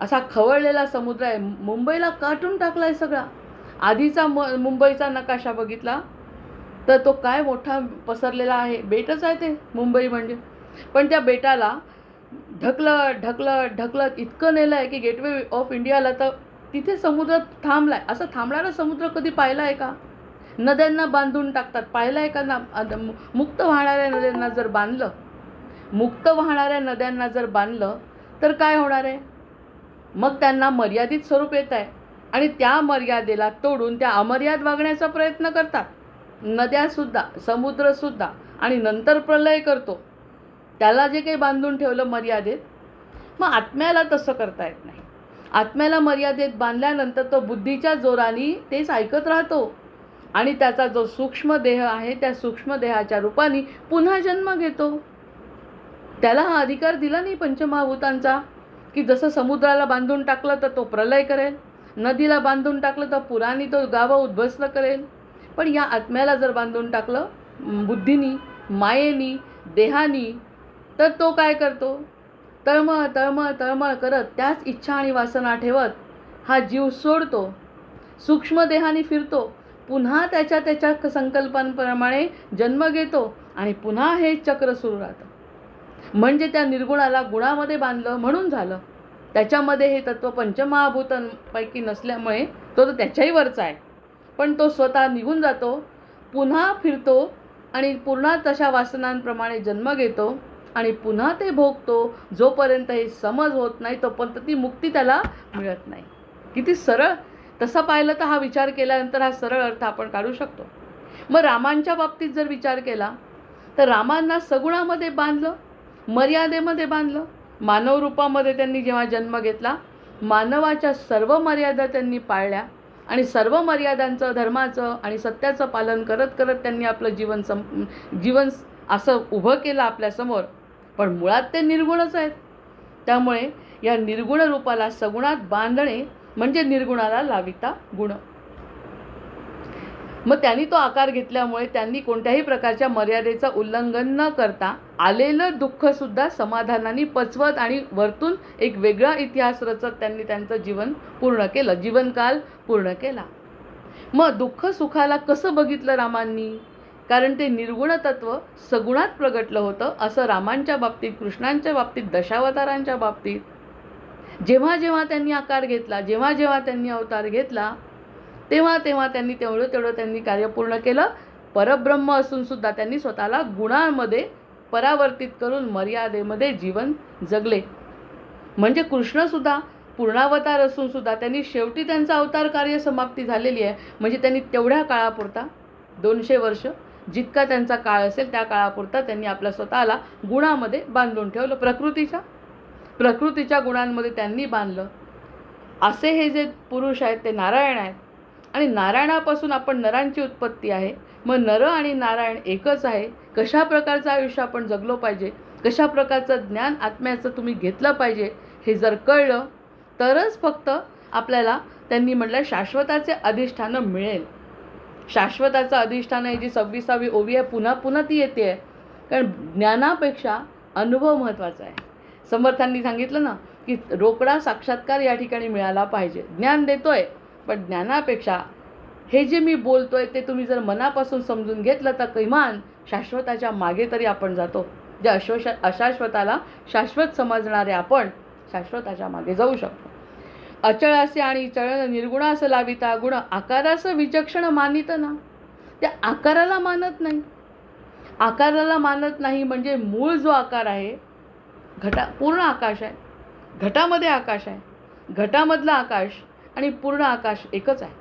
असा खवळलेला समुद्र आहे, मुंबईला काटून टाकलाय सगळा. आधीचा मुंबईचा नकाशा बघितला तर तो काय मोठा पसरलेला आहे, बेटच आहे ते मुंबई म्हणजे. पण त्या बेटाला ढकलत इतकं नेलं आहे की गेटवे ऑफ इंडियाला तर तिथे समुद्र थांबलाय. असं थांबणारा समुद्र कधी पाहिला आहे का? नद्यांना बांधून टाकतात, पाहिलं आहे का ना? मुक्त वाहणाऱ्या नद्यांना जर बांधलं, मुक्त वाहणाऱ्या नद्यांना जर बांधलं तर काय होणार आहे? मग त्यांना मर्यादित स्वरूप येत आहे आणि त्या मर्यादेला तोडून त्या अमर्याद वागण्याचा प्रयत्न करतात नद्यासुद्धा, समुद्रसुद्धा. आणि नंतर प्रलय करतो त्याला जे काही बांधून ठेवलं मर्यादेत. मग आत्म्याला तसं करता येत नाही. आत्म्याला मर्यादेत बांधल्यानंतर तो बुद्धीच्या जोराने तेच ऐकत राहतो आणि त्याचा जो सूक्ष्म देह आहे त्या सूक्ष्म देहाच्या रूपाने पुन्हा जन्म घेतो. त्याला हा अधिकार दिला नाही पंचमहाभूतांचा की जसं समुद्राला बांधून टाकलं तर तो प्रलय करेल, नदीला बांधून टाकलं तर पुराणी तो गावं उद्ध्वस्त करेल. पण या आत्म्याला जर बांधून टाकलं बुद्धीनी, मायेनी, देहानी, तर तो काय करतो? तळमळ तळमळ तळमळ करत त्याच इच्छा आणि वासना ठेवत हा जीव सोडतो, सूक्ष्म देहाने फिरतो, पुन्हा त्याच्या संकल्पांप्रमाणे जन्म घेतो आणि पुन्हा हे चक्र सुरू राहतं. म्हणजे त्या निर्गुणाला गुणामध्ये बांधलं म्हणून झालं. त्याच्यामध्ये हे तत्व पंचमहाभूतांपैकी नसल्यामुळे तो तर त्याच्याही वरचा आहे. पण तो स्वतः निघून जातो, पुन्हा फिरतो आणि पुन्हा तशा वासनांप्रमाणे जन्म घेतो आणि पुन्हा ते भोगतो. जोपर्यंत हे समज होत नाही तोपर्यंत ती मुक्ती त्याला मिळत नाही. किती सरळ! तसा पाहिलं तर हा विचार केल्यानंतर हा सरळ अर्थ आपण काढू शकतो. मग रामांच्या बाबतीत जर विचार केला तर रामांना सगुणामध्ये बांधलं, मर्यादेमध्ये बांधलं. मानव रूपामध्ये त्यांनी जेव्हा जन्म घेतला, मानवाच्या सर्व मर्यादा त्यांनी पाळल्या आणि सर्व मर्यादांचं, धर्माचं आणि सत्याचं पालन करत करत त्यांनी आपलं जीवन असं उभं केलं आपल्यासमोर. पण मुळात ते निर्गुणच आहेत. त्यामुळे या निर्गुण रूपाला सगुणात बांधणे म्हणजे निर्गुणाला लाविता गुण. मग त्यांनी तो आकार घेतल्यामुळे त्यांनी कोणत्याही प्रकारच्या मर्यादेचं उल्लंघन न करता आलेलं दुःखसुद्धा समाधानाने पचवत आणि वरतून एक वेगळा इतिहास रचत त्यांनी त्यांचं जीवन पूर्ण केलं, जीवनकाल पूर्ण केला. मग दुःख सुखाला कसं बघितलं रामांनी? कारण ते निर्गुण तत्व सगुणात प्रगटलं होतं. असं रामांच्या बाबतीत, कृष्णांच्या बाबतीत, दशावतारांच्या बाबतीत जेव्हा जेव्हा त्यांनी आकार घेतला, जेव्हा जेव्हा त्यांनी अवतार घेतला, तेव्हा तेव्हा त्यांनी तेवढं त्यांनी कार्य पूर्ण केलं. परब्रह्म असून सुद्धा त्यांनी स्वतःला गुणांमध्ये परावर्तित करून मर्यादेमध्ये जीवन जगले. म्हणजे कृष्णसुद्धा पूर्णावतार असून सुद्धा त्यांनी शेवटी त्यांचा अवतार कार्य समाप्ती झालेली आहे. म्हणजे त्यांनी तेवढ्या काळापुरता 200 वर्ष जितका त्यांचा काळ असेल त्या काळापुरता त्यांनी आपल्या स्वतःला गुणामध्ये बांधून ठेवलं. प्रकृतीच्या गुणांमध्ये त्यांनी बांधलं. असे हे जे पुरुष आहेत ते नारायण आहेत आणि नारायणापासून आपण नरांची उत्पत्ती आहे. मग नर आणि नारायण एकच आहे. कशा प्रकारचं आयुष्य आपण जगलो पाहिजे, कशा प्रकारचं ज्ञान आत्म्याचं तुम्ही घेतलं पाहिजे हे जर कळलं तरच फक्त आपल्याला त्यांनी म्हटलं शाश्वताचे अधिष्ठान मिळेल. शाश्वताचं अधिष्ठान ही जी 26वी ओवी आहे पुन्हा पुन्हा ती येते आहे. कारण ज्ञानापेक्षा अनुभव महत्त्वाचा आहे. समर्थांनी सांगितलं ना की रोकडा साक्षात्कार या ठिकाणी मिळाला पाहिजे. ज्ञान देतोय पण ज्ञानापेक्षा हे जे मी बोलतोय ते तुम्ही जर मनापासून समजून घेतलं तर किमान शाश्वताच्या मागे तरी आपण जातो. जे अशाश्वताला शाश्वत समजणारे आपण शाश्वताच्या मागे जाऊ शकतो. अचळासे आणि चळन निर्गुणास लाविता गुण. आकारास विचक्षण मानित ना. त्या आकाराला मानत नाही. आकाराला मानत नाही म्हणजे मूळ जो आकार आहे, पूर्ण आकाश आहे, घटामध्ये आकाश आहे. घटामधलं आकाश आणि पूर्ण आकाश एकच आहे.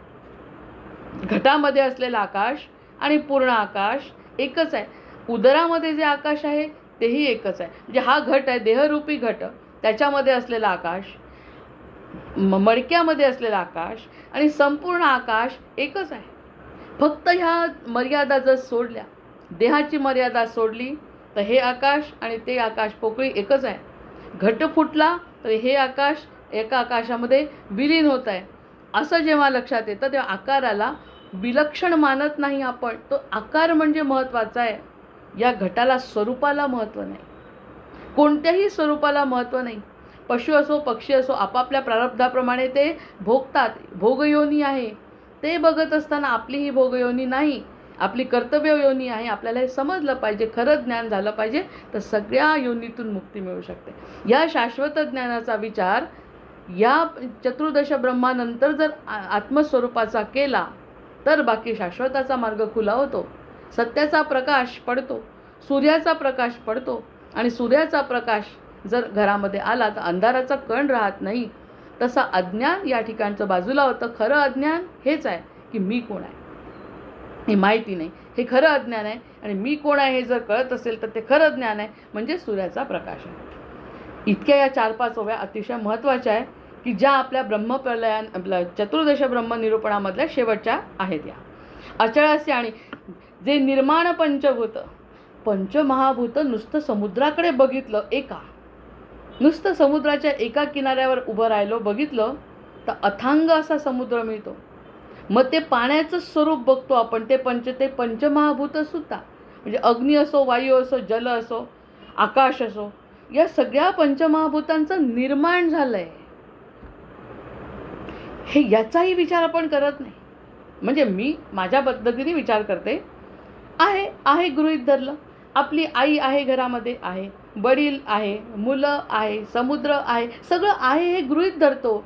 घटामध्ये असलेलं आकाश आणि पूर्ण आकाश एकच आहे. उदरामध्ये जे आकाश आहे तेही एकच आहे. म्हणजे हा घट आहे, देहरूपी घट, त्याच्यामध्ये असलेलं आकाश, मडक्यामध्ये असलेलं आकाश आणि संपूर्ण आकाश एकच आहे. फक्त ह्या मर्यादा जर सोडल्या, देहाची मर्यादा सोडली, तर हे आकाश आणि ते आकाश पोकळी एकच आहे. घट फुटला तर हे आकाश एका आकाशामध्ये विलीन होत आहे. असं जेव्हा लक्षात येतं तेव्हा आकाराला विलक्षण मानत नाही आपण. तो आकार म्हणजे महत्त्वाचा आहे. या घटाला स्वरूपाला महत्त्व नाही. कोणत्याही स्वरूपाला महत्त्व नाही. पशु असो पक्षी असो आपापल्या प्रारब्धाप्रमाणे ते भोगतात. भोगयोनी आहे. ते बघत असताना आपली ही भोगयोनी नाही, आपली कर्तव्य योनी आहे. आपल्याला हे समजलं पाहिजे, खरं ज्ञान झालं पाहिजे, तर सगळ्या योनीतून मुक्ती मिळू शकते. या शाश्वत ज्ञानाचा विचार या चतुर्दश ब्रह्मानंतर जर आत्मस्वरूपाचा केला तर बाकी शाश्वताचा मार्ग खुला होतो. सत्याचा प्रकाश पडतो, सूर्याचा प्रकाश पडतो आणि सूर्याचा प्रकाश जर घरामध्ये आला तर अंधाराचा कण राहत नाही. तसा अज्ञान या ठिकाणचं बाजूला होतं. खरं अज्ञान हेच आहे की मी कोण आहे हे माहिती नाही, हे खरं अज्ञान आहे. आणि मी कोण आहे हे जर कळत असेल तर ते खरं ज्ञान आहे, म्हणजे सूर्याचा प्रकाश आहे. इतक्या या 4-5 ओव्या अतिशय महत्त्वाच्या आहे की ज्या आपल्या ब्रह्मप्रलयान आपल्या चतुर्दश ब्रह्मनिरूपणामधल्या शेवटच्या आहेत. या अचळास्य आणि जे निर्माण पंचभूत, पंचमहाभूत नुसतं समुद्राकडे बघितलं, नुसतं समुद्राच्या एका किनाऱ्यावर उभं राहिलो बघितलं तर अथांग असा समुद्र मिळतो. मग ते पाण्याचं स्वरूप बघतो आपण. ते पंचमहाभूत सुद्धा, म्हणजे अग्नी असो, वायू असो, जल असो, आकाश असो, या सगळ्या पंचमहाभूतांचं निर्माण झालंय हे याचाही विचार आपण करत नाही. म्हणजे मी माझ्या पद्धतीने विचार करते. आहे गृहीत धरलं. आपली आई आहे, घरामध्ये आहे, वडील आहे, मुलं आहे, समुद्र आहे, सगळं आहे हे गृहीत धरतो.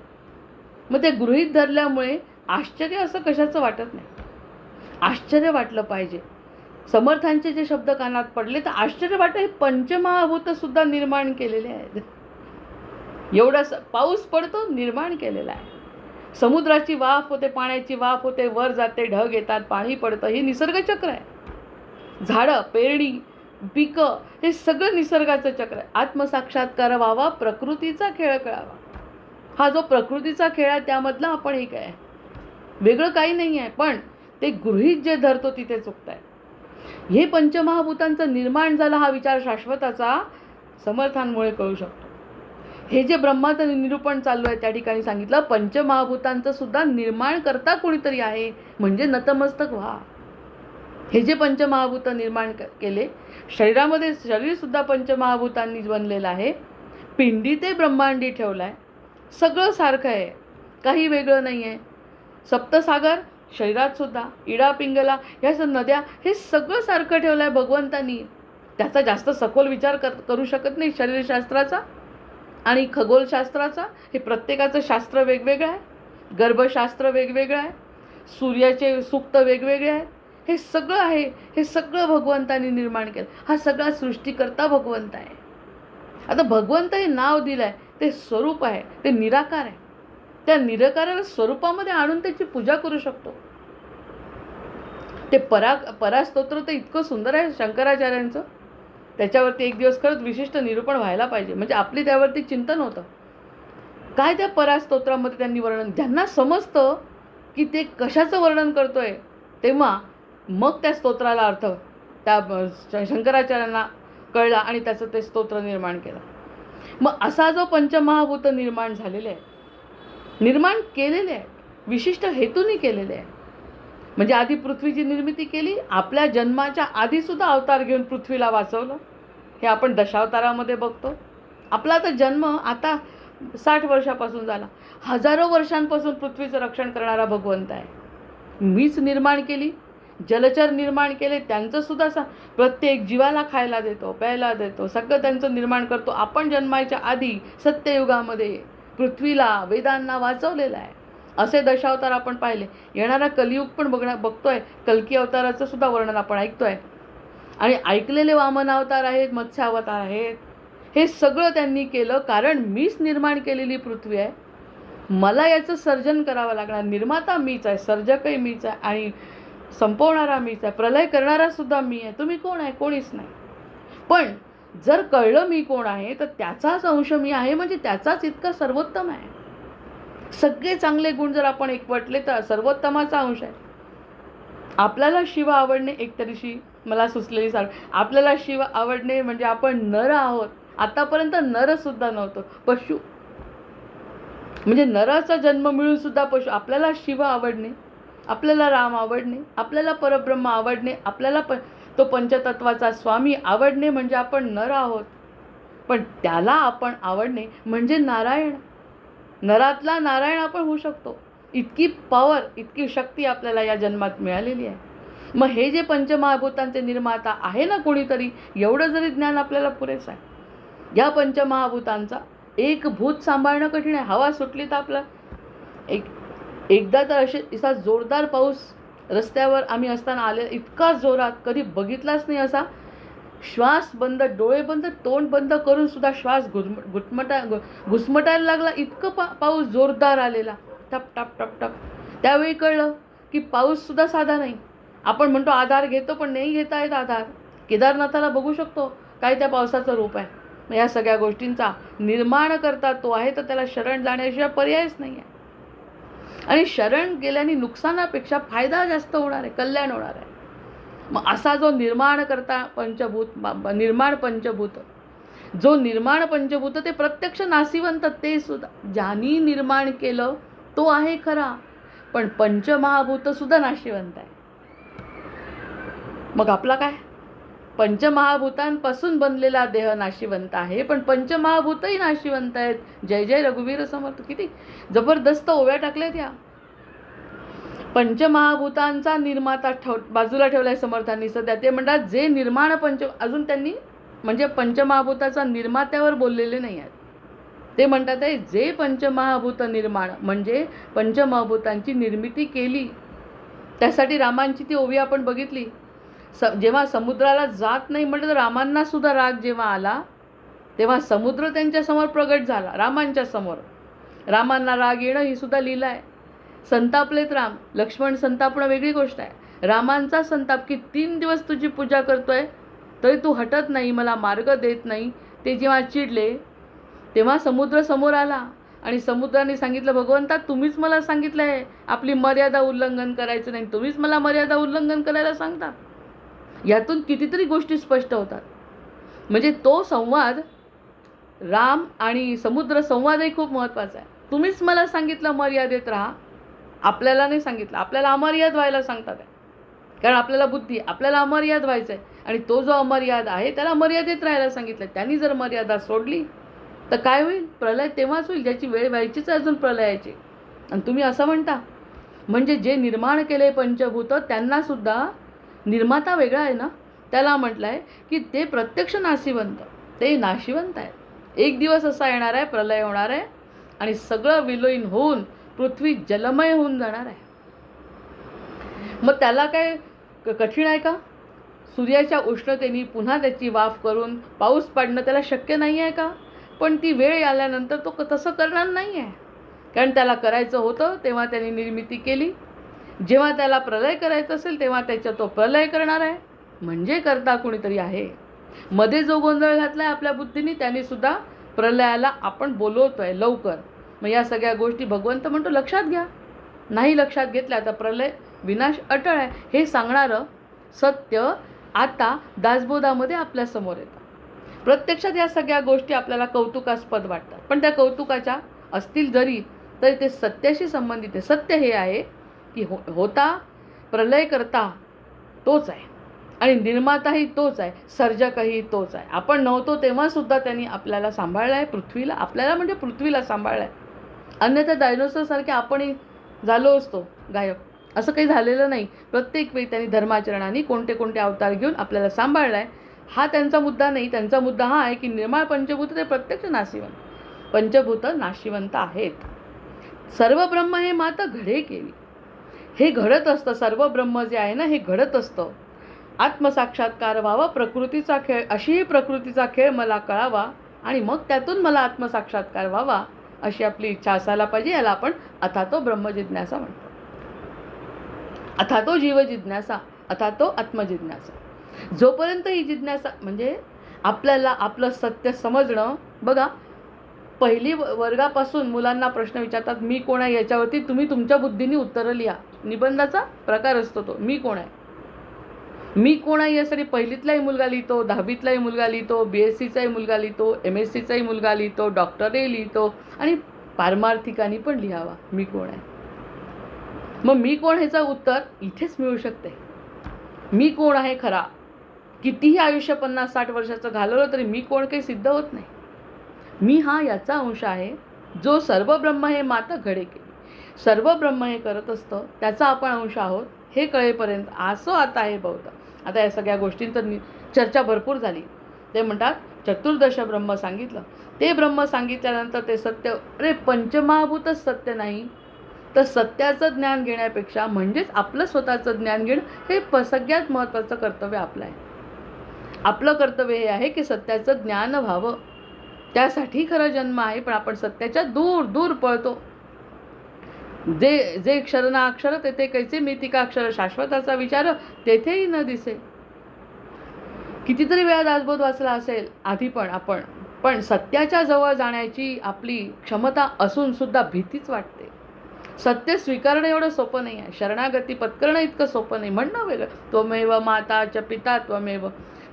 मग ते गृहीत धरल्यामुळे आश्चर्य असं कशाचं वाटत नाही. आश्चर्य वाटलं पाहिजे. समर्थांचे जे शब्द कानात पडले तर आश्चर्य वाटतं. हे पंचमहाभूत सुद्धा निर्माण केलेले आहेत. एवढा पाऊस पडतो, निर्माण केलेला आहे. समुद्राची वाफ होते, पाण्याची वाफ होते, वर जाते, ढग येतात, पाणी पडतं, हे निसर्गचक्र आहे. झाडं, पेरणी, पिकं, हे सगळं निसर्गाचं चक्र आहे. आत्मसाक्षात्कार व्हावा, प्रकृतीचा खेळ खेळावा. हा जो प्रकृतीचा खेळ आहे त्यामधला आपण एक आहे, वेगळं काही नाही आहे. पण ते गृहीत जे धरतो तिथे चुकत आहे. हे पंचमहाभूतांचं निर्माण झालं हा विचार शाश्वताचा समर्थांमुळे कळू शकतो. हे जे ब्रह्माचं निरूपण चालू आहे त्या ठिकाणी सांगितलं पंचमहाभूतांचं सुद्धा निर्माण करता कोणीतरी आहे, म्हणजे नतमस्तक व्हा. हे जे पंचमहाभूत निर्माण केले, शरीरामध्ये शरीर सुद्धा पंचमहाभूतांनी बनलेलं आहे. पिंडी ते ब्रह्मांडी ठेवला आहे. सगळं सारखं आहे, काही वेगळं नाही आहे. सप्तसागर शरीरात सुद्धा, इडा पिंगला, ह्या नद्या, हे सगळं सारखं ठेवलं आहे भगवंतांनी. त्याचा जास्त सखोल विचार करू शकत नाही शरीरशास्त्राचा आणि खगोलशास्त्राचा. हे प्रत्येकाचं शास्त्र वेगवेगळं आहे, गर्भशास्त्र वेगवेगळं आहे, सूर्याचे सूक्त वेगवेगळे आहेत. हे सगळं आहे, हे सगळं भगवंतांनी निर्माण केलं. हा सगळा सृष्टीकर्ता भगवंत आहे. आता भगवंत हे नाव दिलं आहे, ते स्वरूप आहे, ते निराकार आहे. त्या निराकाराला स्वरूपामध्ये आणून त्याची पूजा करू शकतो. ते परास्तोत्र तर इतकं सुंदर आहे शंकराचार्यांचं. त्याच्यावरती एक दिवस खरंच विशिष्ट निरूपण व्हायला पाहिजे. म्हणजे आपली त्यावरती चिंतन होतं. काय त्या परास्तोत्रामध्ये त्यांनी वर्णन, ज्यांना समजतं की ते कशाचं वर्णन करतोय, तेव्हा मग त्या स्तोत्राला अर्थ त्या शंकराचार्यांना कळला आणि त्याचं ते स्तोत्र निर्माण केलं. मग असा जो पंचमहाभूत निर्माण झालेले आहे, निर्माण केलेले आहे, विशिष्ट हेतूने केलेले आहे. म्हणजे आधी पृथ्वीची निर्मिती केली, आपल्या जन्माच्या आधीसुद्धा अवतार घेऊन पृथ्वीला वाचवलं. हे आपण दशावतारामध्ये बघतो. आपला तर जन्म आता 60 वर्षापासून झाला. हजारो वर्षांपासून पृथ्वीचं रक्षण करणारा भगवंत आहे. मीच निर्माण केली, जलचर निर्माण केले, त्यांचंसुद्धा प्रत्येक जीवाला खायला देतो, प्यायला देतो, सगळं त्यांचं निर्माण करतो. आपण जन्माच्या आधी सत्ययुगामध्ये पृथ्वीला, वेदांना वाचवलेलं आहे. असे दशावतार आपण पाहिले. येणारा कलियुग पण बघतोय. कल्की अवताराचं सुद्धा वर्णन आपण ऐकतोय. आणि ऐकलेले वामन अवतार आहेत, मत्स्य अवतार आहेत. हे सगळं त्यांनी केलं कारण मीच निर्माण केलेली पृथ्वी आहे. मला याचं सर्जन करावं लागणार. निर्माता मीच आहे, सर्जकही मीच आहे आणि संपवणारा मीच आहे, प्रलय करणारा सुद्धा मी आहे. तुम्ही कोण आहे? कोणीच नाही. पण जर कळलं मी कोण आहे तर त्याचाच अंश मी आहे, म्हणजे त्याचाच इतका सर्वोत्तम आहे. सगळे चांगले गुण जर आपण एकवटले तर सर्वोत्तमाचा अंश आहे. आपल्याला शिव आवडणे एकतरीशी मला सुचलेली सांग. आपल्याला शिव आवडणे म्हणजे आपण नर आहोत. आतापर्यंत नर सुद्धा नव्हतो, पशु. म्हणजे नराचा जन्म मिळून सुद्धा पशु. आपल्याला शिव आवडणे, आपल्याला राम आवडणे, आपल्याला परब्रह्म आवडणे, आपल्याला तो पंचतत्वाचा स्वामी आवडणे म्हणजे आपण नर आहोत. पण त्याला आपण आवडणे म्हणजे नारायण. नरातला नारायण आपण होऊ शकतो. इतकी पॉवर, इतकी शक्ती आपल्याला या जन्मात मिळालेली आहे. मग हे जे पंचमहाभूतांचे निर्माता आहे ना कोणीतरी, एवढं जरी ज्ञान आपल्याला पुरेसं आहे. या पंचमहाभूतांचा एक भूत सांभाळणं कठीण आहे. हवा सुटली तर आपलं एकदा तर असा जोरदार पाऊस रस्त्यावर आम्ही असताना आले, इतका जोरात कधी बघितलाच नाही असा. श्वास बंद, डोळे बंद, तोंड बंद करून सुद्धा श्वास घुसमटायला लागला. इतकं पाऊस जोरदार आलेला, टप टप टप टप. त्यावेळी कळलं की पाऊस सुद्धा साधा नाही. आपण म्हणतो आधार घेतो, पण नाही घेता येत आधार. केदारनाथाला बघू शकतो काय त्या पावसाचं रूप आहे. या सगळ्या गोष्टींचा निर्माण करता तो आहे, तर त्याला शरण जाण्याशिवाय पर्यायच नाही आहे. आणि शरण गेल्याने नुकसानापेक्षा फायदा जास्त होणार आहे, कल्याण होणार आहे. मग असा जो निर्माण करता निर्माण पंचभूत, जो निर्माण पंचभूत ते प्रत्यक्ष नाशिवंत, ते सुद्धा ज्यांनी निर्माण केलं तो आहे खरा, पण पंचमहाभूत सुद्धा नाशिवंत आहे. मग आपला काय? पंचमहाभूतांपासून बनलेला देह नाशिवंत आहे, पण पंचमहाभूतही नाशिवंत आहेत. जय जय रघुवीर समर्थ. किती जबरदस्त ओव्या टाकल्यात या. पंचमहाभूतांचा निर्माता बाजूला ठेवलाय समर्थांनी सध्या. ते म्हणतात जे निर्माण अजून त्यांनी म्हणजे पंचमहाभूताचा निर्मात्यावर बोललेले नाही आहेत. ते म्हणतात आहे जे पंचमहाभूत निर्माण म्हणजे पंचमहाभूतांची निर्मिती केली. त्यासाठी रामांची ती ओवी आपण बघितली. जेव्हा समुद्राला जात नाही म्हटलं तर रामांना सुद्धा राग जेव्हा आला तेव्हा समुद्र त्यांच्या समोर प्रगट झाला. रामांच्या समोर रामांना राग येणं ही सुद्धा लीला आहे. संतापलेत राम. लक्ष्मण संतापणं वेगळी गोष्ट आहे. रामांचा संताप की 3 दिवस तुझी पूजा करतोय तरी तू हटत नाही, मला मार्ग देत नाही. ते जेव्हा चिडले तेव्हा समुद्र समोर आला आणि समुद्राने सांगितलं, भगवंता तुम्हीच मला सांगितलं आहे आपली मर्यादा उल्लंघन करायचं नाही, तुम्हीच मला मर्यादा उल्लंघन करायला सांगता. यातून कितीतरी गोष्टी स्पष्ट होतात. म्हणजे तो संवाद, राम आणि समुद्र संवादही खूप महत्त्वाचा आहे. तुम्हीच मला सांगितलं मर्यादेत राहा, आपल्याला नाही सांगितलं. आपल्याला अमर्याद व्हायला सांगतात आहे, कारण आपल्याला बुद्धी, आपल्याला अमर्याद व्हायचं आहे. आणि तो जो अमर्याद आहे त्याला मर्यादेत राहायला सांगितलं. त्यांनी जर मर्यादा सोडली तर काय होईल? प्रलय तेव्हाच होईल ज्याची वेळ व्हायचीच अजून प्रलयाची. आणि तुम्ही असं म्हणता म्हणजे जे निर्माण केले पंचभूत त्यांना सुद्धा निर्माता वेगळा आहे ना. त्याला म्हटलं आहे की ते प्रत्यक्ष नाशिवंत, ते नाशिवंत आहेत. एक दिवस असा येणार आहे, प्रलय होणार आहे आणि सगळं विलीन होऊन पृथ्वी जलमय होऊन जाणार आहे. मग त्याला काय कठीण आहे का? सूर्याच्या उष्णतेने पुन्हा त्याची वाफ करून पाऊस पाडणं त्याला शक्य नाही आहे का? पण ती वेळ आल्यानंतर तो तसं करणार नाही आहे, कारण त्याला करायचं होतं तेव्हा त्याने निर्मिती केली. जेव्हा त्याला प्रलय करायचं असेल तेव्हा त्याचा तो प्रलय करणार आहे. म्हणजे करता कोणीतरी आहे. मध्ये जो गोंधळ घातला आहे आपल्या बुद्धीने त्याने सुद्धा प्रलयाला आपण बोलवतोय लवकर. मग या सगळ्या गोष्टी भगवंत म्हणतो लक्षात घ्या. नाही लक्षात घेतल्या तर प्रलय विनाश अटळ आहे. हे सांगणारं सत्य आता दासबोधामध्ये आपल्यासमोर येतं. प्रत्यक्षात या सगळ्या गोष्टी आपल्याला कौतुकास्पद वाटतात, पण त्या कौतुकाच्या असतील जरी तरी ते सत्याशी संबंधित आहे. सत्य हे आहे की होता प्रलय करता तोच आहे आणि निर्माताही तोच आहे, सर्जकही तोच आहे. आपण नव्हतो तेव्हा सुद्धा त्यांनी आपल्याला सांभाळलं आहे, पृथ्वीला, आपल्याला म्हणजे पृथ्वीला सांभाळलं आहे. अन्यथा डायनोसरसारखे आपणही झालो असतो गायब. असं काही झालेलं नाही. प्रत्येक वेळी त्यांनी धर्माचरणाने कोणते कोणते अवतार घेऊन आपल्याला सांभाळलं आहे. हा त्यांचा मुद्दा नाही. त्यांचा मुद्दा हा आहे की निर्माण पंचभूत ते प्रत्यक्ष नाशिवंत, पंचभूत नाशिवंत आहेत. सर्व ब्रह्म हे माता घडे केली. हे घडत असतं. सर्व ब्रह्म जे आहे ना हे घडत असतं. आत्मसाक्षात्कार व्हावा प्रकृतीचा खेळ, अशीही प्रकृतीचा खेळ मला कळावा आणि मग त्यातून मला आत्मसाक्षात्कार व्हावा अशी आपली इच्छा असायला पाहिजे. याला आपण अथातो ब्रह्मजिज्ञासा म्हणतो, अथातो जीवजिज्ञासा, अथातो आत्मजिज्ञासा. जोपर्यंत ही जिज्ञासा म्हणजे आपल्याला आपलं सत्य समजणं. बघा, पहिली वर्गापासून मुलांना प्रश्न विचारतात, मी कोण आहे. याच्यावरती तुम्ही तुमच्या बुद्धीने उत्तरं लिहा. निबंधाचा प्रकार असतो तो, मी कोण आहे. मी कोण आहे यासाठी पहिलीतलाही मुलगा लिहितो, 10वीतलाही मुलगा लिहितो, BScचाही मुलगा लिहितो, MScचाही मुलगा लिहितो, डॉक्टरही लिहितो आणि पारमार्थिकानी पण लिहावा मी कोण आहे. मग मी कोण ह्याचं उत्तर इथेच मिळू शकते. मी कोण आहे खरा, कितीही आयुष्य 50-60 वर्षाचं घालवलं तरी मी कोण काही सिद्ध होत नाही. मी हा याचा अंश आहे जो सर्व ब्रह्म हे माता घडे केली. सर्व ब्रह्म हे करत असतं, त्याचा आपण अंश आहोत हे कळेपर्यंत असं आता हे बहुतं. आता या सगळ्या गोष्टींचं चर्चा भरपूर झाली. ते म्हणतात चतुर्दश ब्रह्म सांगितलं. ते ब्रह्म सांगितल्यानंतर ते सत्य, अरे पंचमहाभूतच सत्य नाही तर सत्याचं ज्ञान घेण्यापेक्षा म्हणजेच आपलं स्वतःचं ज्ञान घेणं हे सगळ्यात महत्त्वाचं कर्तव्य आपलं आहे. आपलं कर्तव्य हे आहे की सत्याचं ज्ञान व्हावं. त्यासाठी खरं जन्म आहे, पण आपण सत्याच्या दूर दूर पळतो. जे जे क्षर ना अक्षर तेथे कैसे मितिका अक्षर, शाश्वताचा विचार तेथेही न दिसे. कितीतरी वेळा दासबोध वाचला असेल आधी पण सत्याच्या जवळ जाण्याची आपली क्षमता असून सुद्धा भीतीच वाटते. सत्य स्वीकारणं एवढं सोपं नाही आहे. शरणागती पत्करणं इतकं सोपं नाही. म्हणणं वेगळं, त्वमेव माता च पिता त्वमेव,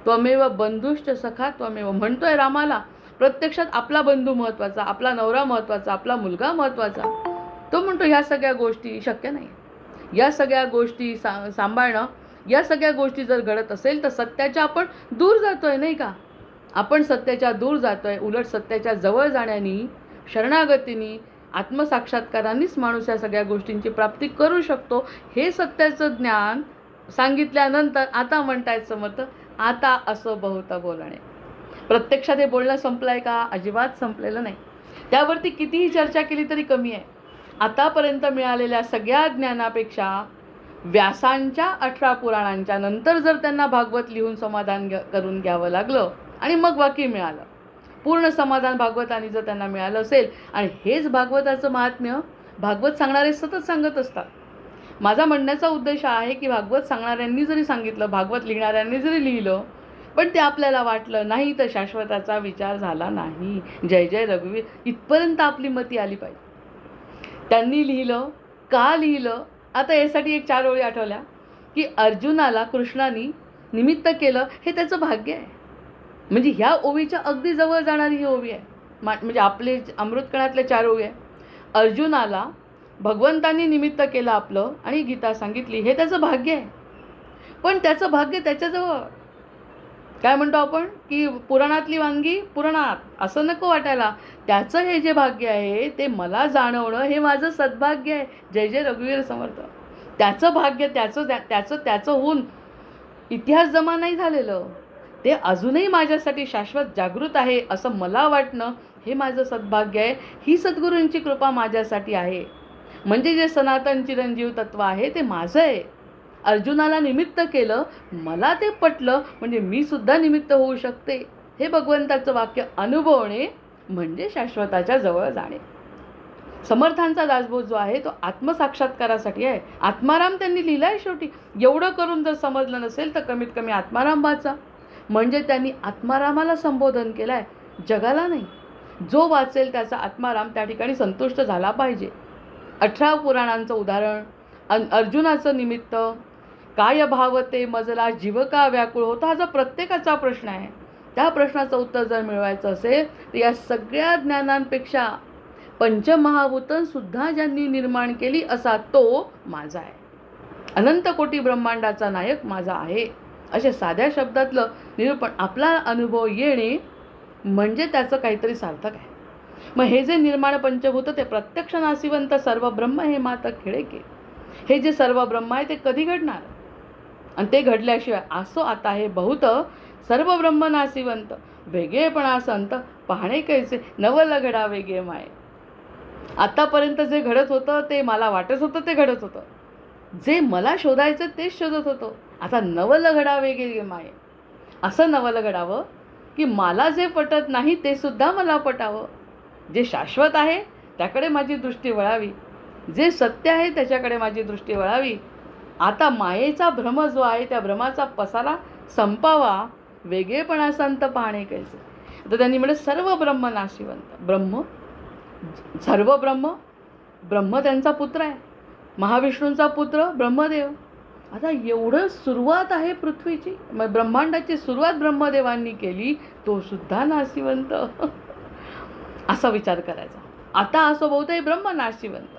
त्वमेव बंधुश्च सखा त्वमेव म्हणतोय रामाला. प्रत्यक्षात आपला बंधू महत्त्वाचा, आपला नवरा महत्त्वाचा, आपला मुलगा महत्त्वाचा. तो म्हणतो ह्या सगळ्या गोष्टी शक्य नाही. या सगळ्या गोष्टी सांभाळणं, या सगळ्या गोष्टी जर घडत असेल तर सत्याच्या आपण दूर जातोय, नाही का. आपण सत्याच्या दूर जातोय. उलट सत्याच्या जवळ जाण्यानी, शरणागतीनी, आत्मसाक्षात्कारांनीच माणूस या सगळ्या गोष्टींची प्राप्ती करू शकतो. हे सत्याचं ज्ञान सांगितल्यानंतर आता म्हणतायत समर्थ, आता असं बहुता बोलणे. प्रत्यक्षात हे बोलणं संपलं आहे का? अजिबात संपलेलं नाही. त्यावरती कितीही चर्चा केली तरी कमी आहे. आतापर्यंत मिळालेल्या सगळ्या ज्ञानापेक्षा व्यासांच्या 18 पुराणांच्या नंतर जर त्यांना भागवत लिहून समाधान करून घ्यावं लागलं आणि मग वाक्य मिळालं, पूर्ण समाधान भागवतानी जर त्यांना मिळालं असेल, आणि हेच भागवताचं महात्म्य भागवत सांगणारे सतत सांगत असतात. माझा म्हणण्याचा उद्देश आहे की भागवत सांगणाऱ्यांनी जरी सांगितलं, भागवत लिहिणाऱ्यांनी जरी लिहिलं, पण ते आपल्याला वाटलं नाही तर शाश्वताचा विचार झाला नाही. जय जय रघुवीर इथपर्यंत आपली मती आली पाहिजे. त्यांनी लिहिलं, का लिहिलं? आता यासाठी एक 4 ओळी आठवल्या की अर्जुनाला कृष्णाने निमित्त केलं हे त्याचं भाग्य आहे. म्हणजे ह्या ओवीच्या अगदी जवळ जाणारी ही ओवी आहे. म्हणजे आपले अमृतकणातले 4 ओवी आहे. अर्जुनाला भगवंतांनी निमित्त केलं आपलं आणि गीता सांगितली, हे त्याचं भाग्य आहे. पण त्याचं भाग्य त्याच्याजवळ, काय म्हणतो आपण की पुराणातली वांगी पुराणात, असं नको वाटायला. त्याचं हे जे भाग्य आहे ते मला जाणवणं हे माझं सद्भाग्य आहे. जय जय रघुवीर समर्थ. त्याचं भाग्य त्याचं होऊन इतिहास जमा नाही झालेलं, ते अजूनही माझ्यासाठी शाश्वत जागृत आहे असं मला वाटणं हे माझं सद्भाग्य आहे. ही सद्गुरूंची कृपा माझ्यासाठी आहे. म्हणजे जे सनातन चिरंजीव तत्व आहे ते माझं आहे. अर्जुनाला निमित्त केलं, मला ते पटलं, म्हणजे मी सुद्धा निमित्त होऊ शकते. हे भगवंताचं वाक्य अनुभवणे म्हणजे शाश्वताच्या जवळ जाणे. समर्थांचा दासबोध जो आहे तो आत्मसाक्षात्कारासाठी आहे. आत्माराम त्यांनी लिहिला आहे. शेवटी एवढं करून जर समजलं नसेल तर कमीत कमी आत्माराम वाचा. म्हणजे त्यांनी आत्मारामाला संबोधन केलं आहे, जगाला नाही. जो वाचेल त्याचा आत्माराम त्या ठिकाणी संतुष्ट झाला पाहिजे. 18 पुराणांचं उदाहरण, अर्जुनाचं निमित्त, काय भावते मजला जीव का व्याकुळ होता, हा जो प्रत्येकाचा प्रश्न आहे, त्या प्रश्नाचं उत्तर जर मिळवायचं असेल तर या सगळ्या ज्ञानांपेक्षा पंचमहाभूतंसुद्धा ज्यांनी निर्माण केली असा तो माझा आहे. अनंत कोटी ब्रह्मांडाचा नायक माझा आहे. असे साध्या शब्दातलं निरूपण, आपला अनुभव येणे म्हणजे त्याचं काहीतरी सार्थक आहे. मग हे जे निर्माण पंचभूत ते प्रत्यक्ष नासिवंत सर्व ब्रह्म हे माता खेळे के, हे जे सर्व ब्रह्म आहे ते कधी घडणार? आणि ते घडल्याशिवाय असो आता हे बहुत सर्व ब्रह्म नासिवंत वेगळेपणा संत पाहणे कैसे नवल घडा वेगळे माय. आतापर्यंत जे घडत होतं ते मला वाटत होतं ते घडत होतं, जे मला शोधायचं तेच शोधत होतो. आता नवल घडा वेगळे माय, असं नवल घडावं की मला जे पटत नाही ते सुद्धा मला पटावं, जे शाश्वत आहे त्याकडे माझी दृष्टी वळावी, जे सत्य आहे त्याच्याकडे माझी दृष्टी वळावी. आता मायेचा भ्रम जो आहे त्या भ्रमाचा पसारा संपावा, वेगळेपणाचा अंत पाहणे कैसे. तर त्यांनी म्हटलं सर्व ब्रह्म नाशिवंत. ब्रह्म, सर्व ब्रह्म, ब्रह्म त्यांचा पुत्र आहे, महाविष्णूंचा पुत्र ब्रह्मदेव. आता एवढं सुरुवात आहे पृथ्वीची, ब्रह्मांडाची सुरुवात ब्रह्मदेवांनी केली, तो सुद्धा नाशिवंत. असा विचार करायचा. आता असं बहुतेक ब्रह्म नाशिवंत,